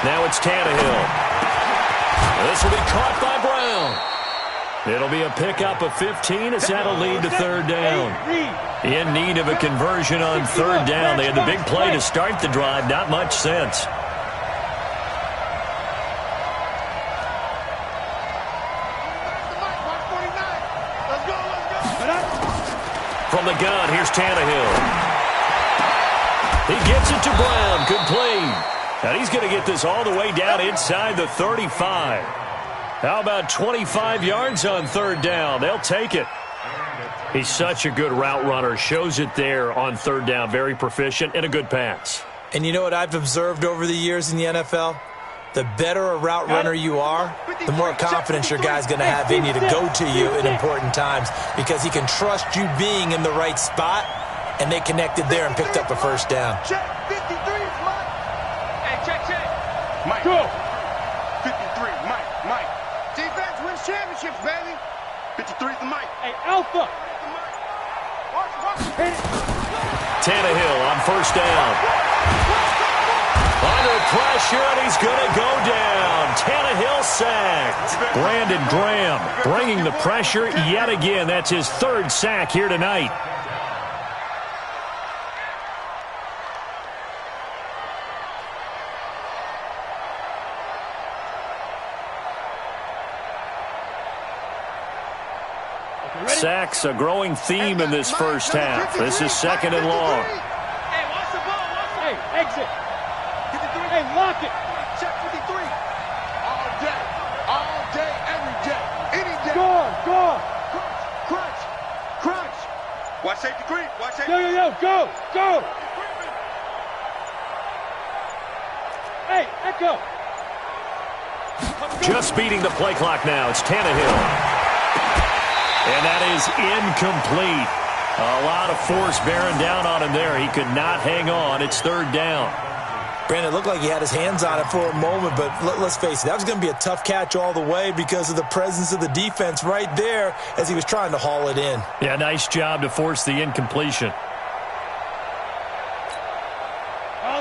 Now it's Tannehill. This will be caught by Brown. It'll be a pickup of 15 as that'll lead to 3rd down. In need of a conversion on 3rd down. They had the big play to start the drive. Not much sense. From the gun, here's Tannehill. He gets it to Brown. Good play. And he's going to get this all the way down inside the 35. How about 25 yards on 3rd down? They'll take it. He's such a good route runner. Shows it there on 3rd down. Very proficient and a good pass. And you know what I've observed over the years in the NFL? The better a route runner you are, the more confidence your guy's going to have in you to go to you in important times because he can trust you being in the right spot, and they connected there and picked up a 1st down. Check, 53 is Mike. Hey, check. Mike. Go. 53, Mike. Defense wins championships, baby. 53 is the Mike. Hey, Alpha. Watch. Hit it. Tannehill on 1st down. Under pressure, and he's going to go down. Tannehill sacked. Brandon Graham bringing the pressure yet again. That's his 3rd sack here tonight. Sacks a growing theme in this first half. This is 2nd and long. Hey, watch the ball. Hey, exit. Hey, lock it. Check 53. All day, every day, any day. Go. Crunch. Watch safety creep. Yo, go. Hey, Echo. Just beating the play clock now. It's Tannehill. And that is incomplete. A lot of force bearing down on him there. He could not hang on. It's third down. Brandon, it looked like he had his hands on it for a moment, but let's face it, that was going to be a tough catch all the way because of the presence of the defense right there as he was trying to haul it in. Yeah, nice job to force the incompletion.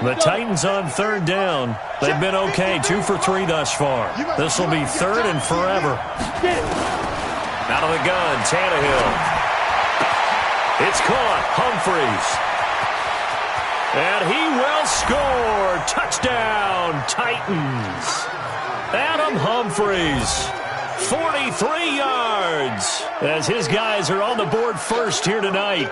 The Titans on third down. They've been okay, 2 for 3 thus far. This will be third and forever. Out of the gun, Tannehill. It's caught, Humphries. And he will score. Touchdown, Titans. Adam Humphries, 43 yards, as his guys are on the board first here tonight.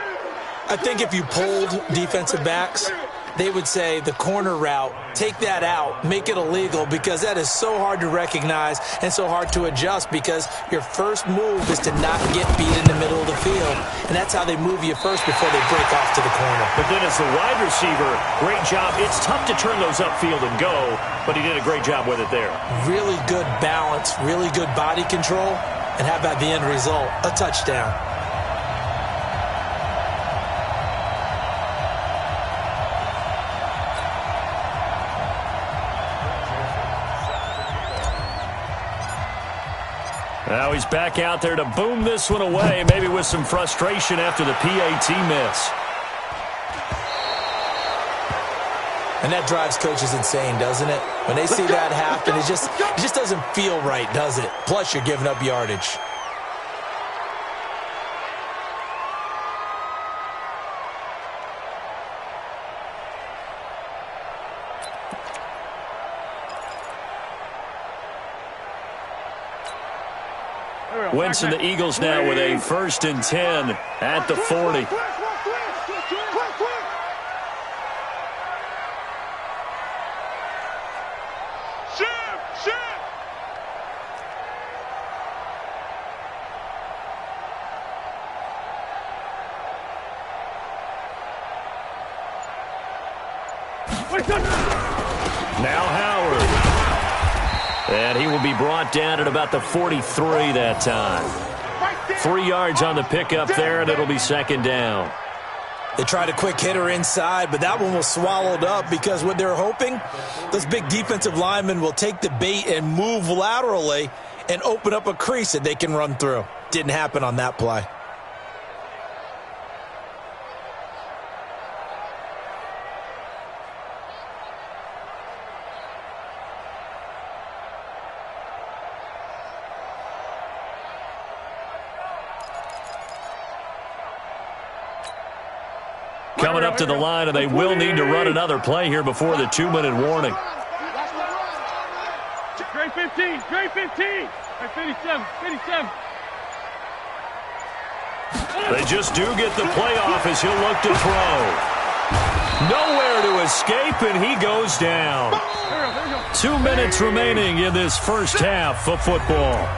I think if you polled defensive backs, they would say the corner route, take that out, make it illegal, because that is so hard to recognize and so hard to adjust because your first move is to not get beat in the middle of the field. And that's how they move you first before they break off to the corner. But then as the wide receiver, great job. It's tough to turn those upfield and go, but he did a great job with it there. Really good balance, really good body control, and how about the end result? A touchdown. Now he's back out there to boom this one away, maybe with some frustration after the PAT miss. And that drives coaches insane, doesn't it? When they see that happen, it just doesn't feel right, does it? Plus, you're giving up yardage. Winston, the Eagles now with a 1st and 10 at the 40. Now Howard. And he will be brought down at about the 43 that time. 3 yards on the pickup there, and it'll be 2nd down. They tried a quick hitter inside, but that one was swallowed up because what they're hoping, those big defensive linemen will take the bait and move laterally and open up a crease that they can run through. Didn't happen on that play. Coming up to the line, and they will need to run another play here before the 2-minute warning. Grade 15, grade 15. 57, 57. They just do get the playoff as he'll look to throw. Nowhere to escape, and he goes down. 2 minutes remaining in this first half of football.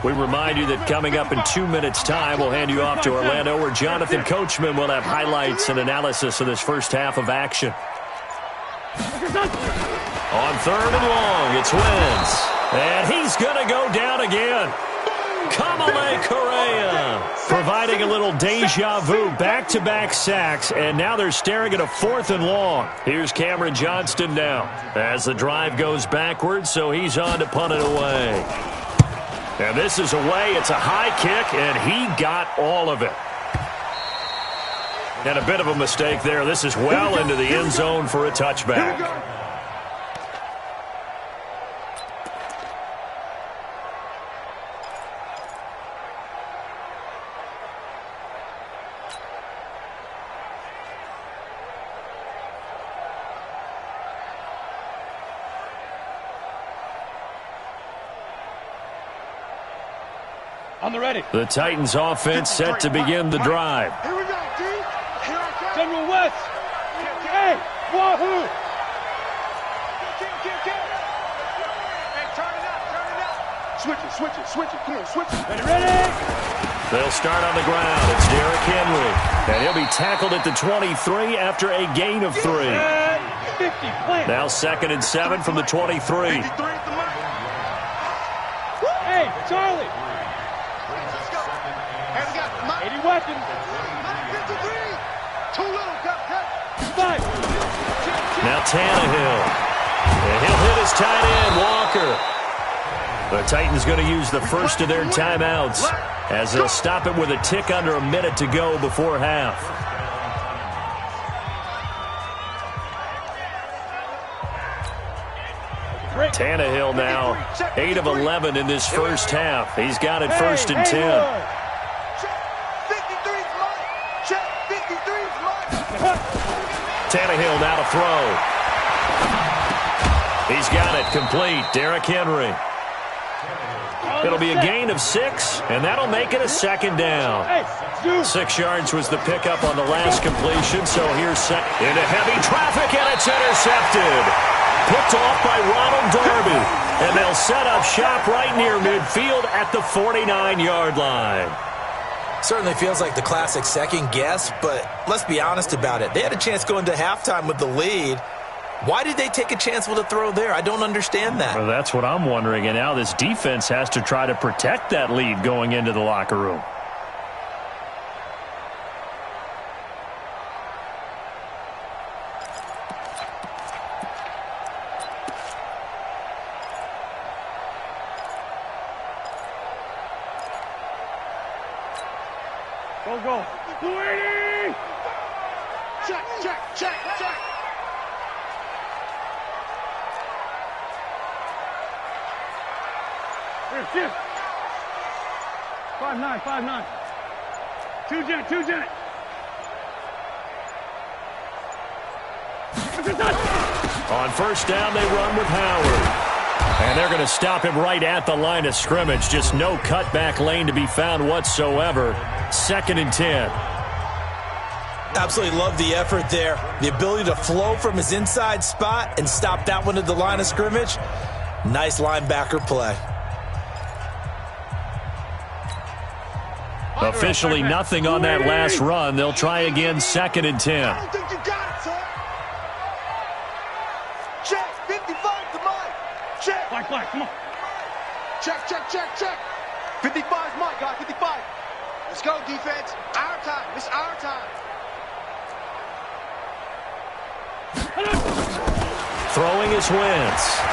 We remind you that coming up in 2 minutes' time, we'll hand you off to Orlando, where Jonathan Coachman will have highlights and analysis of this first half of action. On 3rd and long, it's Wentz. And he's going to go down again. Kamale Correa providing a little deja vu, back-to-back sacks, and now they're staring at a 4th and long. Here's Cameron Johnston now as the drive goes backwards, so he's on to punt it away. And this is away. It's a high kick, and he got all of it. And a bit of a mistake there. This is well into the end zone for a touchback. On the ready. The Titans offense set to begin the drive. Here we go, D. Here I come. General West. Hey, wahoo. Hey, turn it up. Switch it. Come on, switch it. Ready? They'll start on the ground. It's Derrick Henry. And he'll be tackled at the 23 after a gain of 3. 50, now 2nd and 7 from the 23. Hey, Charlie. 80 weapons. 53. Too little, cut. 5. Now Tannehill. And he'll hit his tight end, Walker. The Titans going to use the first of their timeouts as they'll stop it with a tick under a minute to go before half. Tannehill now 8 of 11 in this first half. He's got it 1st and 10. Tannehill now to throw. He's got it complete. Derrick Henry. It'll be a gain of 6, and that'll make it a 2nd down. 6 yards was the pickup on the last completion, so here's into heavy traffic, and it's intercepted. Picked off by Ronald Darby, and they'll set up shop right near midfield at the 49-yard line. Certainly feels like the classic second guess, but let's be honest about it. They had a chance going to halftime with the lead. Why did they take a chance with a throw there? I don't understand that. Well, that's what I'm wondering, and now this defense has to try to protect that lead going into the locker room. Go. 280! Check. Here. 5-9. 2 jet. On first down, they run with Howard. And they're going to stop him right at the line of scrimmage. Just no cutback lane to be found whatsoever. 2nd and 10. Absolutely love the effort there. The ability to flow from his inside spot and stop that one at the line of scrimmage. Nice linebacker play. Officially nothing on that last run. They'll try again 2nd and 10. I don't think you got it, sir. Check. 55 to Mike. Check. Black, come on. Check. 55 is Mike, guys. 55. Let's go, defense. Our time. It's our time. Throwing his Wentz.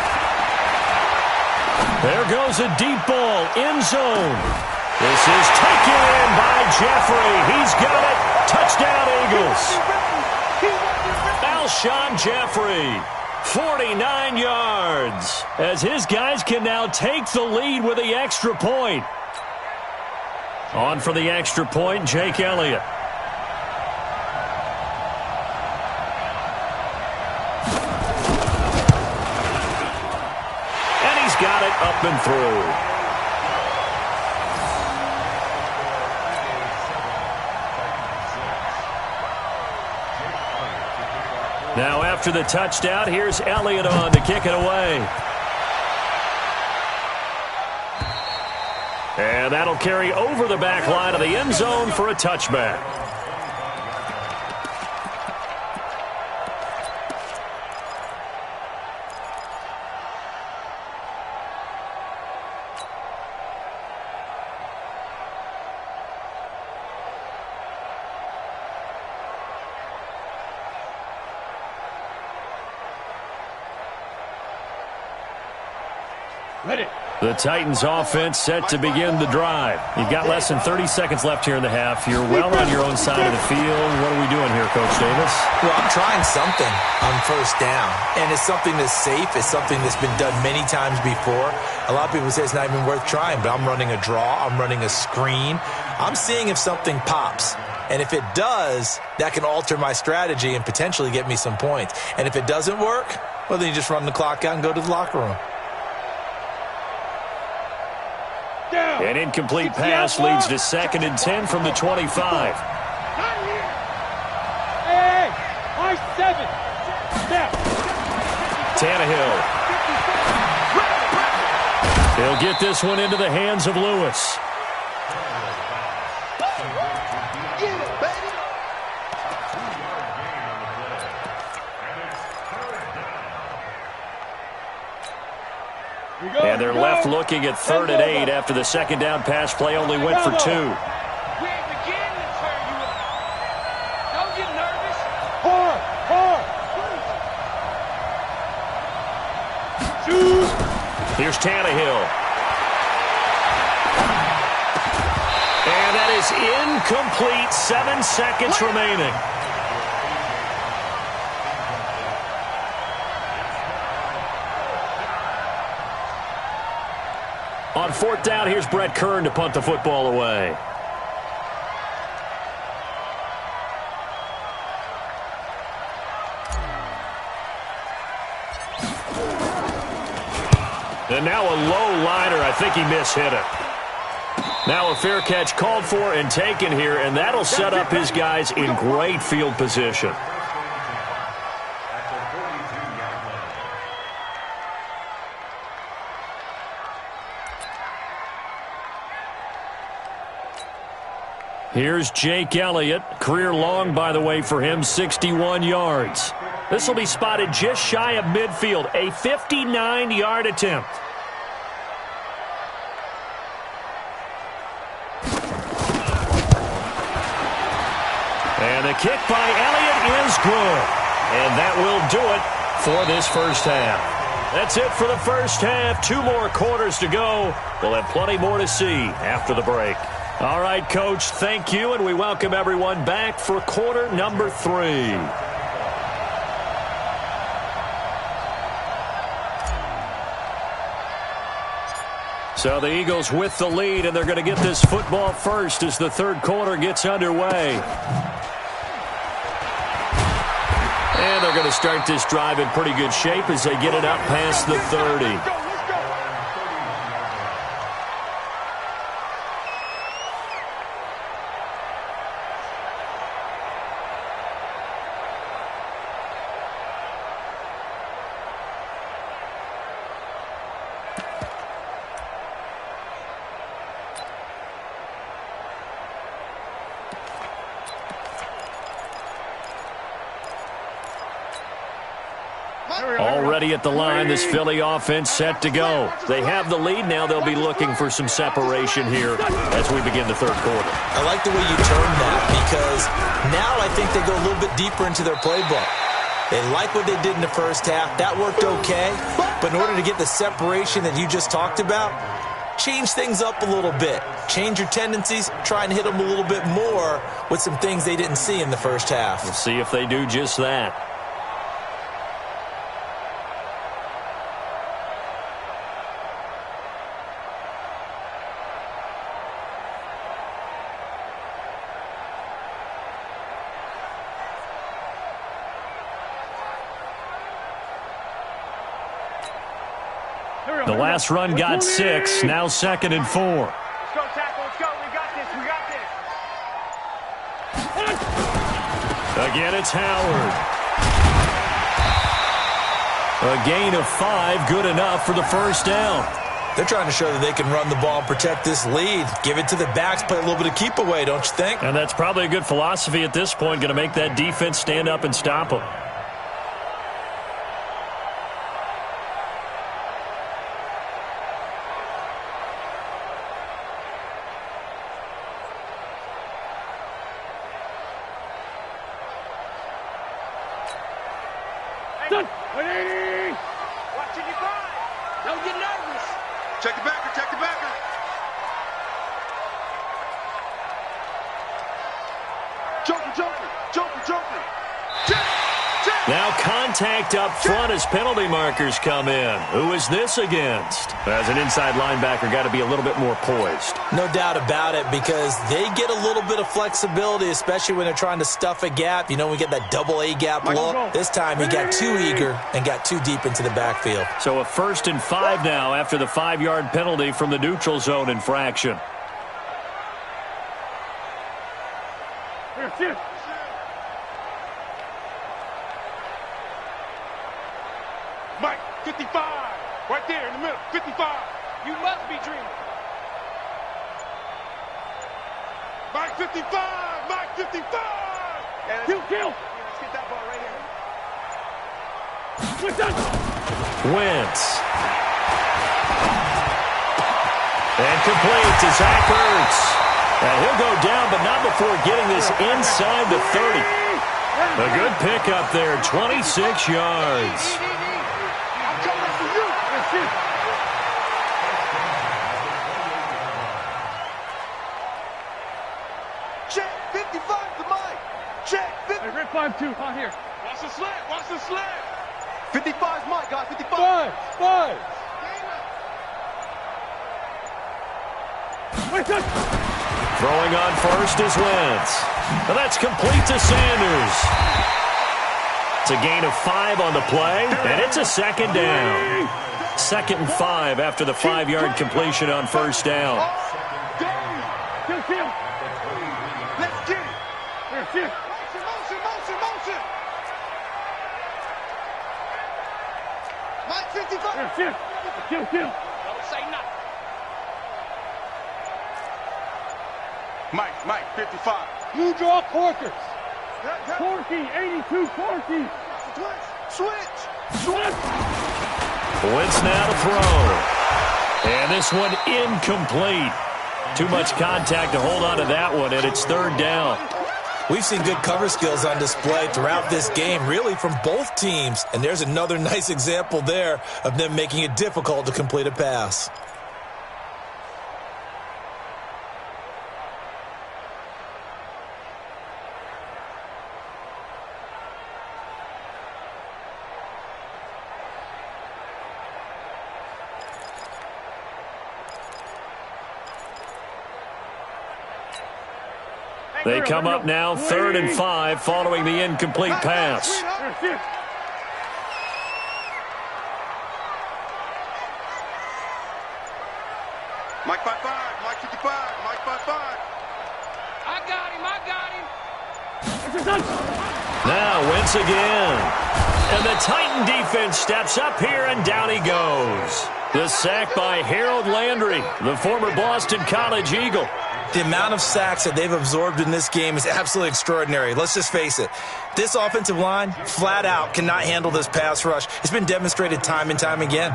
There goes a deep ball. End zone. This is taken in by Jeffrey. He's got it. Touchdown, Eagles. Alshon Jeffrey, 49 yards, as his guys can now take the lead with the extra point. On for the extra point, Jake Elliott. And he's got it up and through. Now after the touchdown, here's Elliott on to kick it away. And that'll carry over the back line of the end zone for a touchback. Ready. The Titans offense set to begin the drive. You've got less than 30 seconds left here in the half. You're well on your own side of the field. What are we doing here, Coach Davis? Well, I'm trying something on first down, and it's something that's safe. It's something that's been done many times before. A lot of people say it's not even worth trying, but I'm running a draw. I'm running a screen. I'm seeing if something pops. And if it does, that can alter my strategy and potentially get me some points. And if it doesn't work, well, then you just run the clock out and go to the locker room. And An incomplete pass leads to 2nd and 10 from the 25. Hey, my 7. Step. Tannehill. He'll get this one into the hands of Lewis. And they're left looking at 3rd and 8 after the 2nd down pass play only went for 2. We ain't beginning to turn you up. Don't get nervous. Hard. Shoot. Here's Tannehill. And that is incomplete. 7 seconds remaining. On 4th down, here's Brett Kern to punt the football away. And now a low liner. I think he mishit it. Now a fair catch called for and taken here, and that'll set up his guys in great field position. Here's Jake Elliott. Career long, by the way, for him, 61 yards. This will be spotted just shy of midfield, a 59-yard attempt. And the kick by Elliott is good. And that will do it for this first half. That's it for the first half. 2 more quarters to go. We'll have plenty more to see after the break. All right, Coach, thank you, and we welcome everyone back for quarter number 3. So the Eagles with the lead, and they're going to get this football first as the 3rd quarter gets underway. And they're going to start this drive in pretty good shape as they get it up past the 30. Already at the line, this Philly offense set to go. They have the lead now. They'll be looking for some separation here as we begin the 3rd quarter. I like the way you termed that because now I think they go a little bit deeper into their playbook. They like what they did in the first half. That worked okay. But in order to get the separation that you just talked about, change things up a little bit. Change your tendencies. Try and hit them a little bit more with some things they didn't see in the first half. We'll see if they do just that. The last run got 6. Now 2nd and 4. Let's go, tackle. Let's go. We got this. We got this. Again, it's Howard. A gain of 5, good enough for the first down. They're trying to show that they can run the ball and protect this lead. Give it to the backs, play a little bit of keep away, don't you think? And that's probably a good philosophy at this point, going to make that defense stand up and stop them. Watching you grind. Don't get nervous. Check the backer, check the backer. Joker. Check. Now contact up front as penalty markers come in. Who is this against? As an inside linebacker, got to be a little bit more poised. No doubt about it, because they get a little bit of flexibility, especially when they're trying to stuff a gap. You know, we get that double A gap look. This time he got too eager and got too deep into the backfield. So a 1st and 5 now after the 5-yard penalty from the neutral zone infraction. Mike, 55. Right there in the middle. 55. You must be dreaming. Mike, 55. Mike, 55. Kill. Let's get that ball right here. Wentz. And complete to Zach Ertz. And he'll go down, but not before getting this inside the 30. A good pickup there, 26 yards. Check 55 to Mike. Check 50. Hey, 5-2 on here. Watch the slant. Watch the slant. 55's Mike, guys. 55. 5. Throwing on first is Wentz. And that's complete to Sanders. It's a gain of 5 on the play, and it's a 2nd down. 2nd and 5 after the 5-yard completion on 1st down. Kill. Let's get it. Motion. Mike, 55. Kill. Don't say nothing. Mike, 55. You draw Corkers. Corky, 82, Corky. Switch. Wentz now to throw. And this one incomplete. Too much contact to hold on to that one, and it's 3rd down. We've seen good cover skills on display throughout this game, really from both teams. And there's another nice example there of them making it difficult to complete a pass. They come up now 3rd and 5 following the incomplete pass. Mike 55, Mike 55, Mike 55. I got him. Now Wentz again. And the Titan defense steps up here, and down he goes. The sack by Harold Landry, the former Boston College Eagle. The amount of sacks that they've absorbed in this game is absolutely extraordinary. Let's just face it. This offensive line, flat out, cannot handle this pass rush. It's been demonstrated time and time again.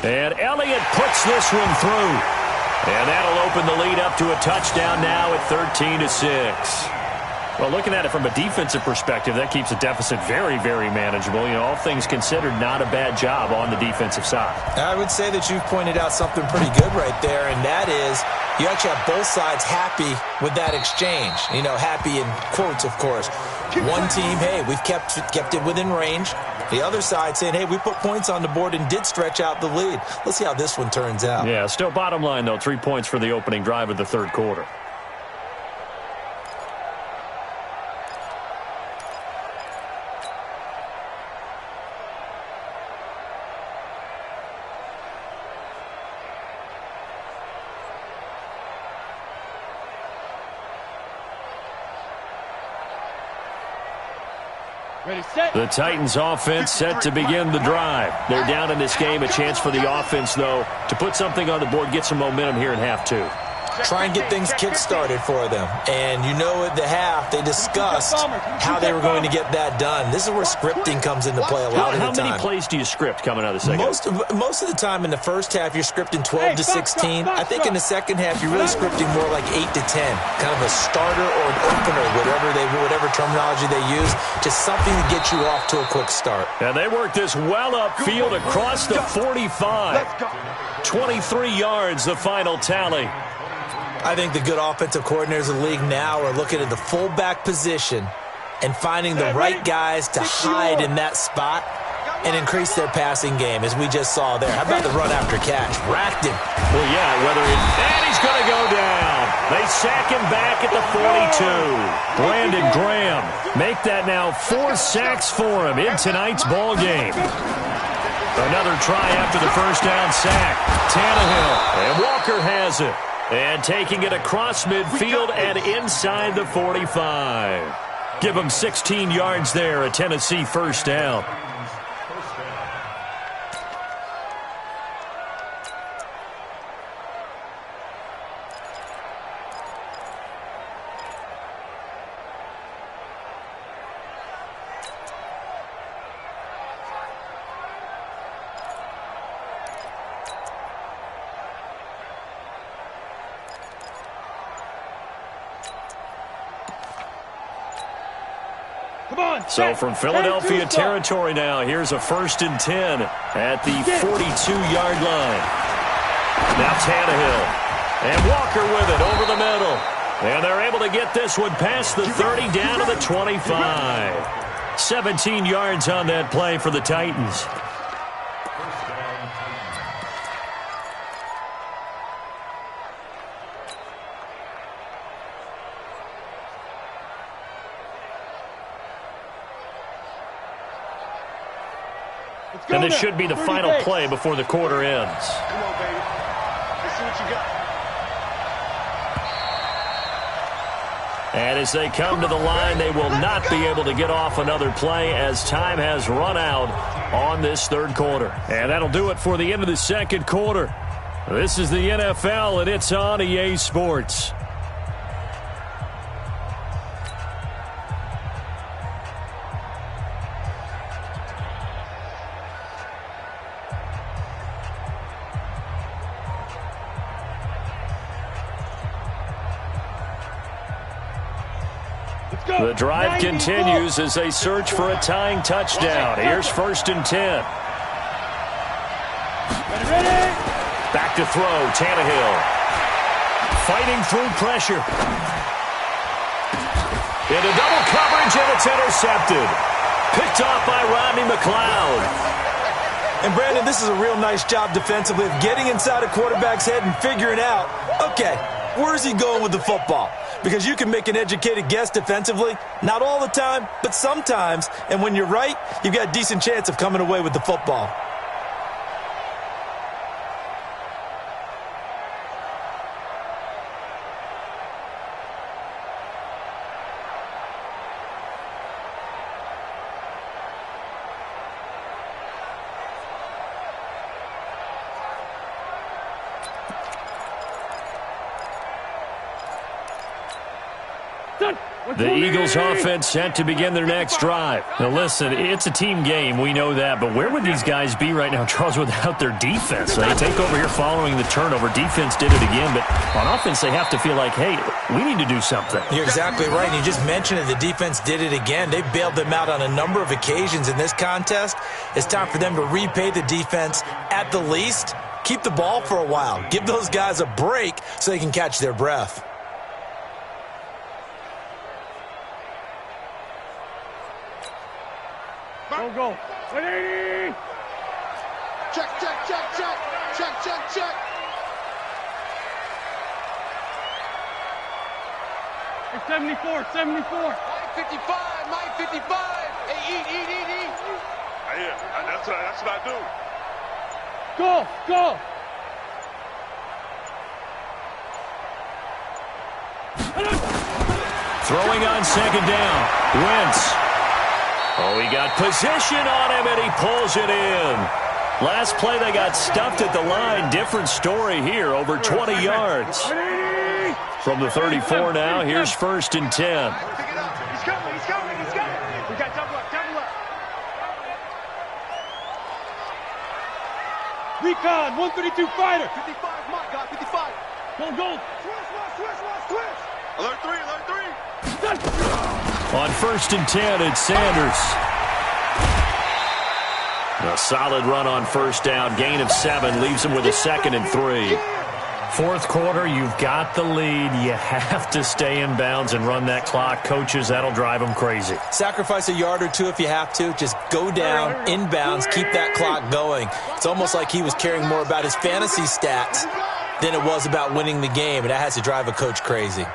And Elliott puts this one through. And that'll open the lead up to a touchdown now at 13-6. Well, looking at it from a defensive perspective, that keeps the deficit very, very manageable. You know, all things considered, not a bad job on the defensive side. I would say that you've pointed out something pretty good right there, and that is you actually have both sides happy with that exchange. You know, happy in quotes, of course. One team, hey, we've kept it within range. The other side saying, hey, we put points on the board and did stretch out the lead. Let's see how this one turns out. Yeah, still bottom line, though, 3 points for the opening drive of the 3rd quarter. The Titans offense set to begin the drive. They're down in this game. A chance for the offense, though, to put something on the board, get some momentum here in half 2. try and get things kick-started for them. And you know at the half, they discussed how they were going to get that done. This is where scripting comes into play a lot of the time. How many plays do you script coming out of the second? Most of the time in the first half, you're scripting 12 to 16. I think in the second half, you're really scripting more like 8 to 10. Kind of a starter or an opener, whatever terminology they use, just something to get you off to a quick start. And they work this well upfield across the 45. 23 yards, the final tally. I think the good offensive coordinators of the league now are looking at the fullback position and finding the right guys to hide in that spot and increase their passing game, as we just saw there. How about the run after catch? Racked him. Well, yeah, and he's going to go down. They sack him back at the 42. Brandon Graham make that now 4 sacks for him in tonight's ball game. Another try after the first down sack. Tannehill, and Walker has it. And taking it across midfield and inside the 45. Give him 16 yards there, a Tennessee first down. So from Philadelphia territory now, here's a 1st and 10 at the 42-yard line. Now Tannehill. And Walker with it over the middle. And they're able to get this one past the 30 down to the 25. 17 yards on that play for the Titans. And this should be the final play before the quarter ends. Come on, baby. Let's see what you got. And as they come to the line, they will not be able to get off another play as time has run out on this third quarter. And that'll do it for the end of the second quarter. This is the NFL, and it's on EA Sports. The drive continues as they search for a tying touchdown. Here's 1st and 10. Back to throw, Tannehill. Fighting through pressure. Into double coverage, and it's intercepted. Picked off by Rodney McLeod. And Brandon, this is a real nice job defensively of getting inside a quarterback's head and figuring out, okay, where's he going with the football? Because you can make an educated guess defensively, not all the time, but sometimes. And when you're right, you've got a decent chance of coming away with the football. The Eagles offense set to begin their next drive. Now listen, it's a team game, we know that, but where would these guys be right now, Charles, without their defense? They take over here following the turnover. Defense did it again, but on offense they have to feel like, hey, we need to do something. You're exactly right, and you just mentioned it. The defense did it again. They bailed them out on a number of occasions in this contest. It's time for them to repay the defense at the least. Keep the ball for a while. Give those guys a break so they can catch their breath. Go. 180. Check. 74. 55. Hey, eat. Yeah, that's what I do. Go. Throwing on second down. Wentz. Oh, he got position on him, and he pulls it in. Last play, they got stuffed at the line. Different story here, over 20 yards. From the 34 now, here's 1st and 10. Pick it up. He's coming. We got double up. Recon, 132 fighter. 55, Mike, got 55. Go. Switch. Alert 3. On 1st and 10, it's Sanders. A solid run on 1st down. Gain of 7 leaves him with a 2nd and 3. Fourth quarter, you've got the lead. You have to stay in bounds and run that clock. Coaches, that'll drive them crazy. Sacrifice a yard or two if you have to. Just go down, inbounds, keep that clock going. It's almost like he was caring more about his fantasy stats than it was about winning the game, and that has to drive a coach crazy.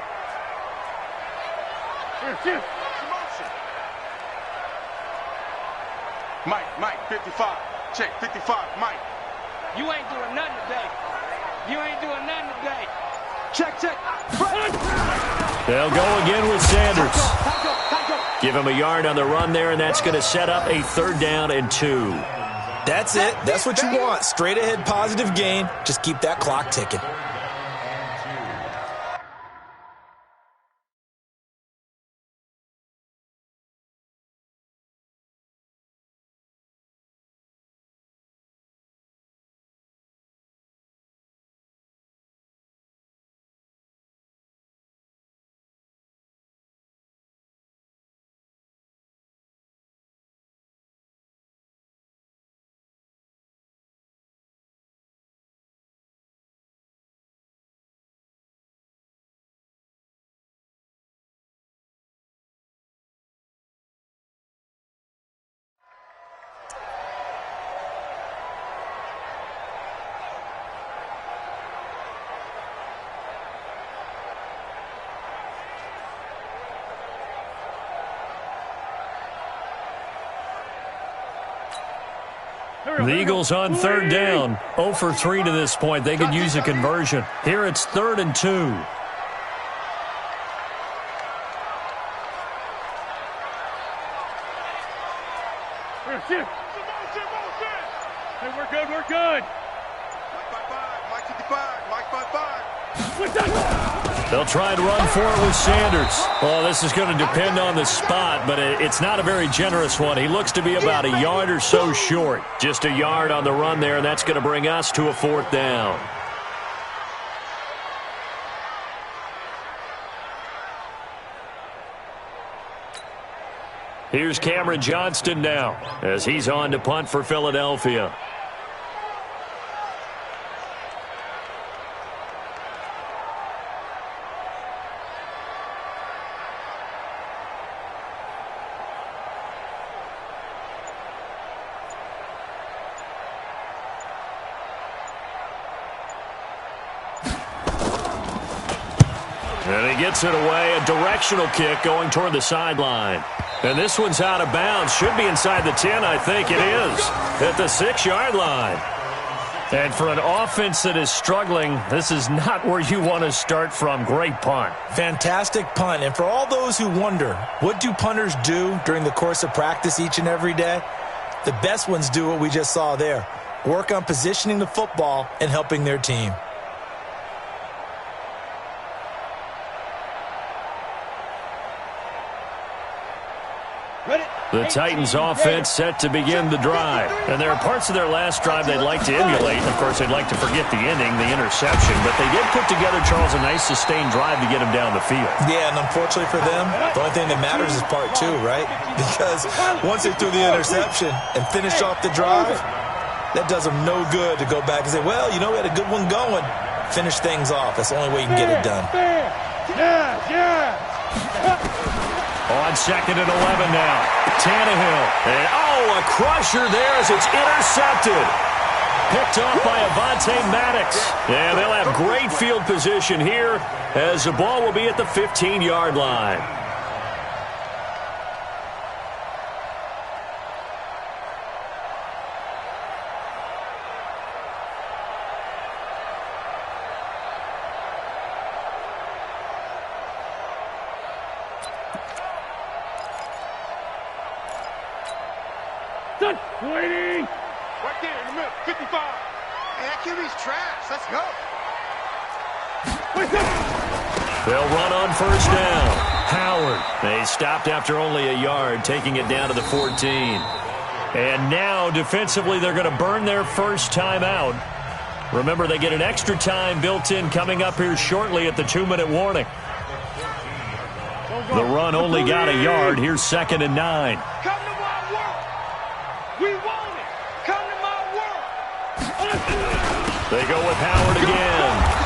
Mike, 55. Check, 55, Mike. You ain't doing nothing today. Check. They'll go again with Sanders. Give him a yard on the run there, and that's going to set up a 3rd down and 2. That's it. That's what you want. Straight ahead positive gain. Just keep that clock ticking. The Eagles on 3rd down. 0 for 3 to this point. They could use a conversion. Here it's 3rd and 2. Hey, we're good. Mike 55. They'll try and run for it with Sanders. Well, this is going to depend on the spot, but it's not a very generous one. He looks to be about a yard or so short. Just a yard on the run there, and that's going to bring us to a 4th down. Here's Cameron Johnston now as he's on to punt for Philadelphia. And he gets it away, a directional kick going toward the sideline. And this one's out of bounds. Should be inside the 10, I think it is, at the 6-yard line. And for an offense that is struggling, this is not where you want to start from. Great punt. Fantastic punt. And for all those who wonder, what do punters do during the course of practice each and every day? The best ones do what we just saw there. Work on positioning the football and helping their team. The Titans offense set to begin the drive. And there are parts of their last drive they'd like to emulate. Of course, they'd like to forget the ending, the interception. But they did put together, Charles, a nice sustained drive to get them down the field. Yeah, and unfortunately for them, the only thing that matters is part 2, right? Because once they threw the interception and finished off the drive, that does them no good to go back and say, well, you know, we had a good one going. Finish things off. That's the only way you can get it done. Yeah. On 2nd and 11 now. Tannehill. And, a crusher there as it's intercepted. Picked off by Avonte Maddox. And they'll have great field position here as the ball will be at the 15-yard line. Waiting. Right there in the middle. 55. Hey, that QB's trash. Let's go. They'll run on first down. Howard. They stopped after only a yard, taking it down to the 14. And now, defensively, they're going to burn their first time out. Remember, they get an extra time built in coming up here shortly at the 2-minute warning. The run only got a yard. Here's 2nd and 9. Come to my work. We want it. Come to my work. They go with Howard again.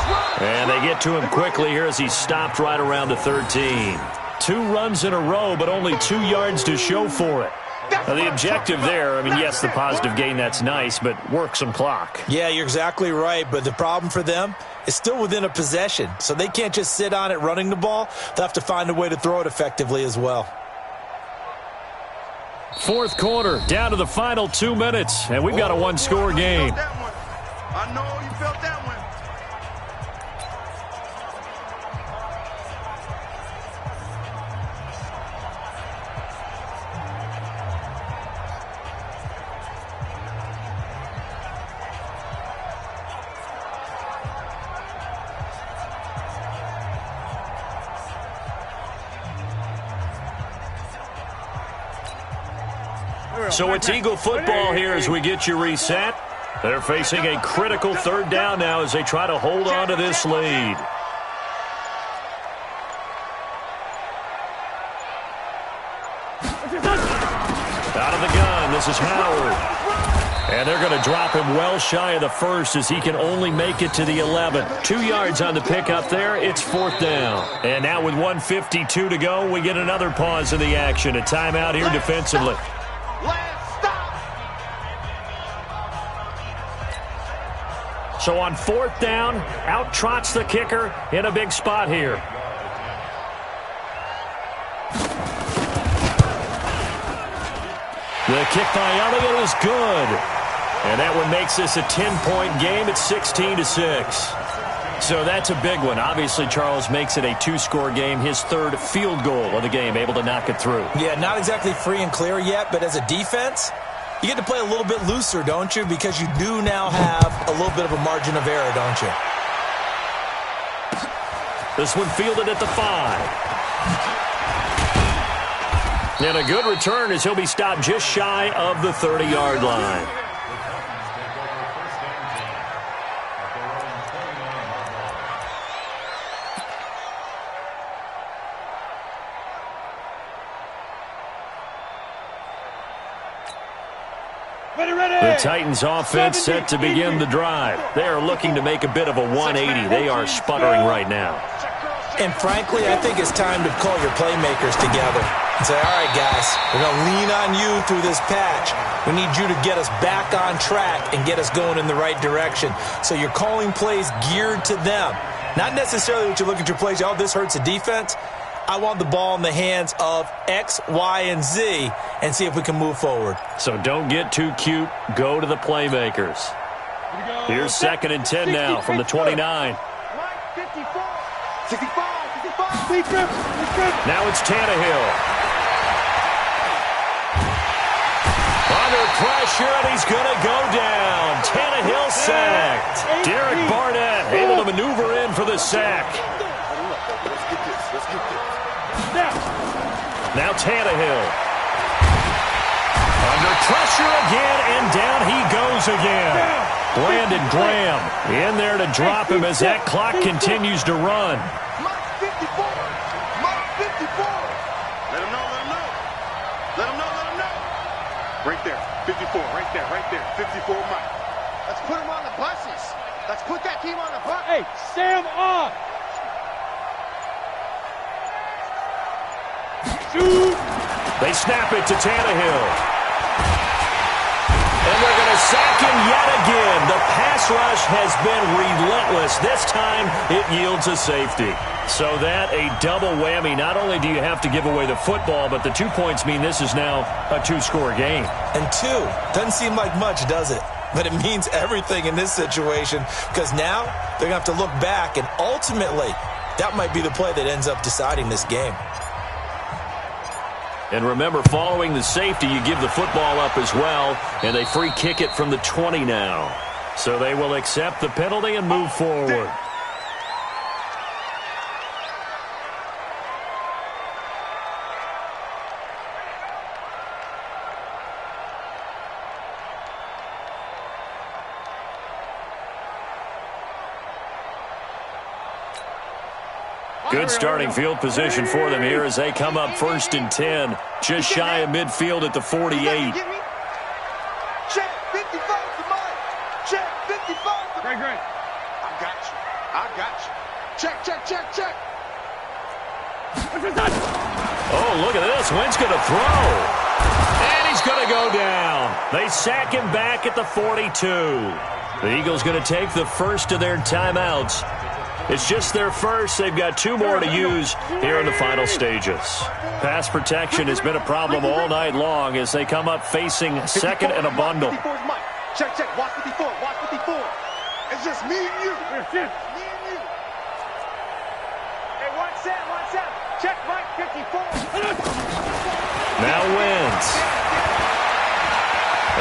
And they get to him quickly here as he stopped right around the 13. 2 runs in a row, but only 2 yards to show for it. Now, the objective there, I mean, yes, the positive gain, that's nice, but work some clock. Yeah, you're exactly right, but the problem for them is still within a possession, so they can't just sit on it running the ball. They'll have to find a way to throw it effectively as well. 4th quarter, down to the final 2 minutes, and we've got a 1-score game. I know you felt that one. So it's Eagle football here as we get you reset. They're facing a critical 3rd down now as they try to hold on to this lead. Out of the gun, this is Howard. And they're going to drop him well shy of the 1st as he can only make it to the 11. 2 yards on the pickup there. It's 4th down. And now with 1:52 to go, we get another pause in the action. A timeout here defensively. So on 4th down, out trots the kicker in a big spot here. The kick by Elliott is good. And that one makes this a 10-point game. It's 16-6. So that's a big one. Obviously, Charles makes it a 2-score game. His 3rd field goal of the game, able to knock it through. Yeah, not exactly free and clear yet, but as a defense, you get to play a little bit looser, don't you? Because you do now have a little bit of a margin of error, don't you? This one fielded at the 5. And a good return as he'll be stopped just shy of the 30-yard line. The Titans offense set to begin the drive. They are looking to make a bit of a 180. They are sputtering right now. And frankly, I think it's time to call your playmakers together and say, all right, guys, we're going to lean on you through this patch. We need you to get us back on track and get us going in the right direction. So you're calling plays geared to them. Not necessarily that you look at your plays, oh, this hurts the defense. I want the ball in the hands of X, Y, and Z and see if we can move forward. So don't get too cute. Go to the playmakers. Here's 2nd and 10 now from the 29. 65. Now it's Tannehill. Under pressure, and he's going to go down. Tannehill sacked. Derek Barnett able to maneuver in for the sack. Now Tannehill. Under pressure again, and down he goes again. Brandon Graham in there to drop him as that clock continues to run. Mark 54. Let him know. Right there, 54, right there. 54 Mike. Let's put him on the buses. Let's put that team on the bus. Hey, Sam off. Shoot. They snap it to Tannehill. And they're going to sack him yet again. The pass rush has been relentless. This time it yields a safety. So that a double whammy. Not only do you have to give away the football, but the 2 points mean this is now a 2-score game. And 2 doesn't seem like much, does it? But it means everything in this situation because now they're going to have to look back, and ultimately that might be the play that ends up deciding this game. And remember, following the safety, you give the football up as well, and they free kick it from the 20 now. So they will accept the penalty and move forward. Good starting field position for them here as they come up 1st and 10, just shy of midfield at the 48. Check 55 to mine. Check 55 to Great. I got you. Check. Oh, look at this. Wynn's going to throw. And he's going to go down. They sack him back at the 42. The Eagles going to take the first of their timeouts. It's just their first. They've got 2 more to use here in the final stages. Pass protection has been a problem all night long as they come up facing second and a bundle. Check. Watch 54. It's just me and you. Hey, watch Sam. Check Mike 54. Now Wins.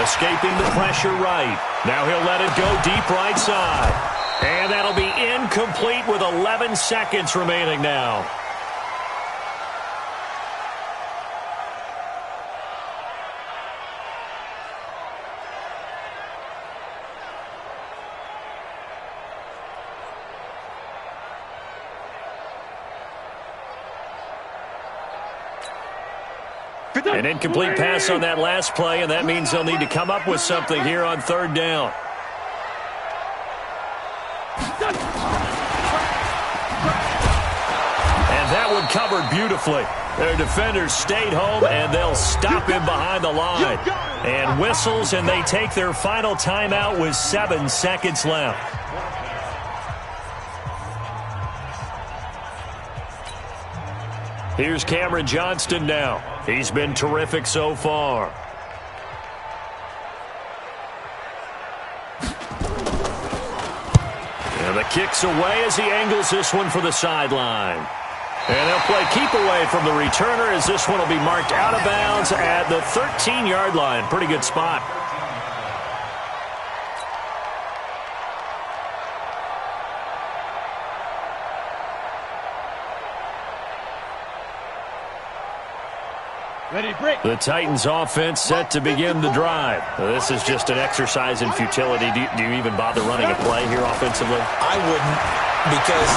Escaping the pressure right. Now he'll let it go deep right side. And that'll be incomplete with 11 seconds remaining now. An incomplete pass on that last play, and that means they'll need to come up with something here on 3rd down. And that one covered beautifully. Their defenders stayed home, and they'll stop him behind the line. And whistles, and they take their final timeout with 7 seconds left. Here's Cameron Johnston now. He's been terrific so far. And the kick's away as he angles this one for the sideline. And they'll play keep away from the returner as this one will be marked out of bounds at the 13-yard line. Pretty good spot. The Titans offense set to begin the drive. This is just an exercise in futility. Do you even bother running a play here offensively? I wouldn't, because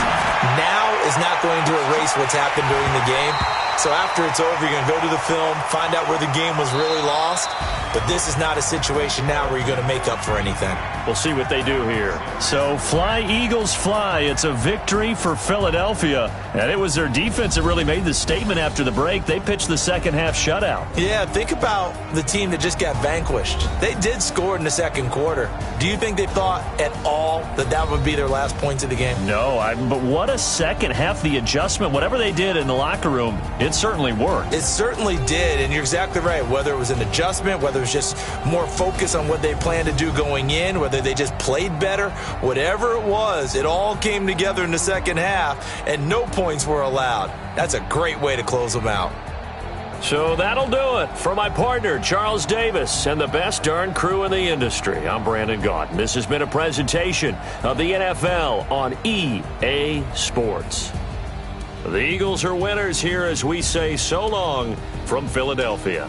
now is not going to erase what's happened during the game. So after it's over, you're going to go to the film, find out where the game was really lost. But this is not a situation now where you're going to make up for anything. We'll see what they do here. So fly, Eagles, fly. It's a victory for Philadelphia. And it was their defense that really made the statement after the break. They pitched the second-half shutout. Yeah, think about the team that just got vanquished. They did score in the second quarter. Do you think they thought at all that that would be their last points of the game? No, but what a second half. The adjustment, whatever they did in the locker room, it certainly worked. It certainly did, and you're exactly right. Whether it was an adjustment, whether it was just more focus on what they planned to do going in, whether they just played better, whatever it was, it all came together in the second half, and no points were allowed. That's a great way to close them out. So that'll do it. For my partner, Charles Davis, and the best darn crew in the industry, I'm Brandon Gaudin. This has been a presentation of the NFL on EA Sports. The Eagles are winners here as we say so long from Philadelphia.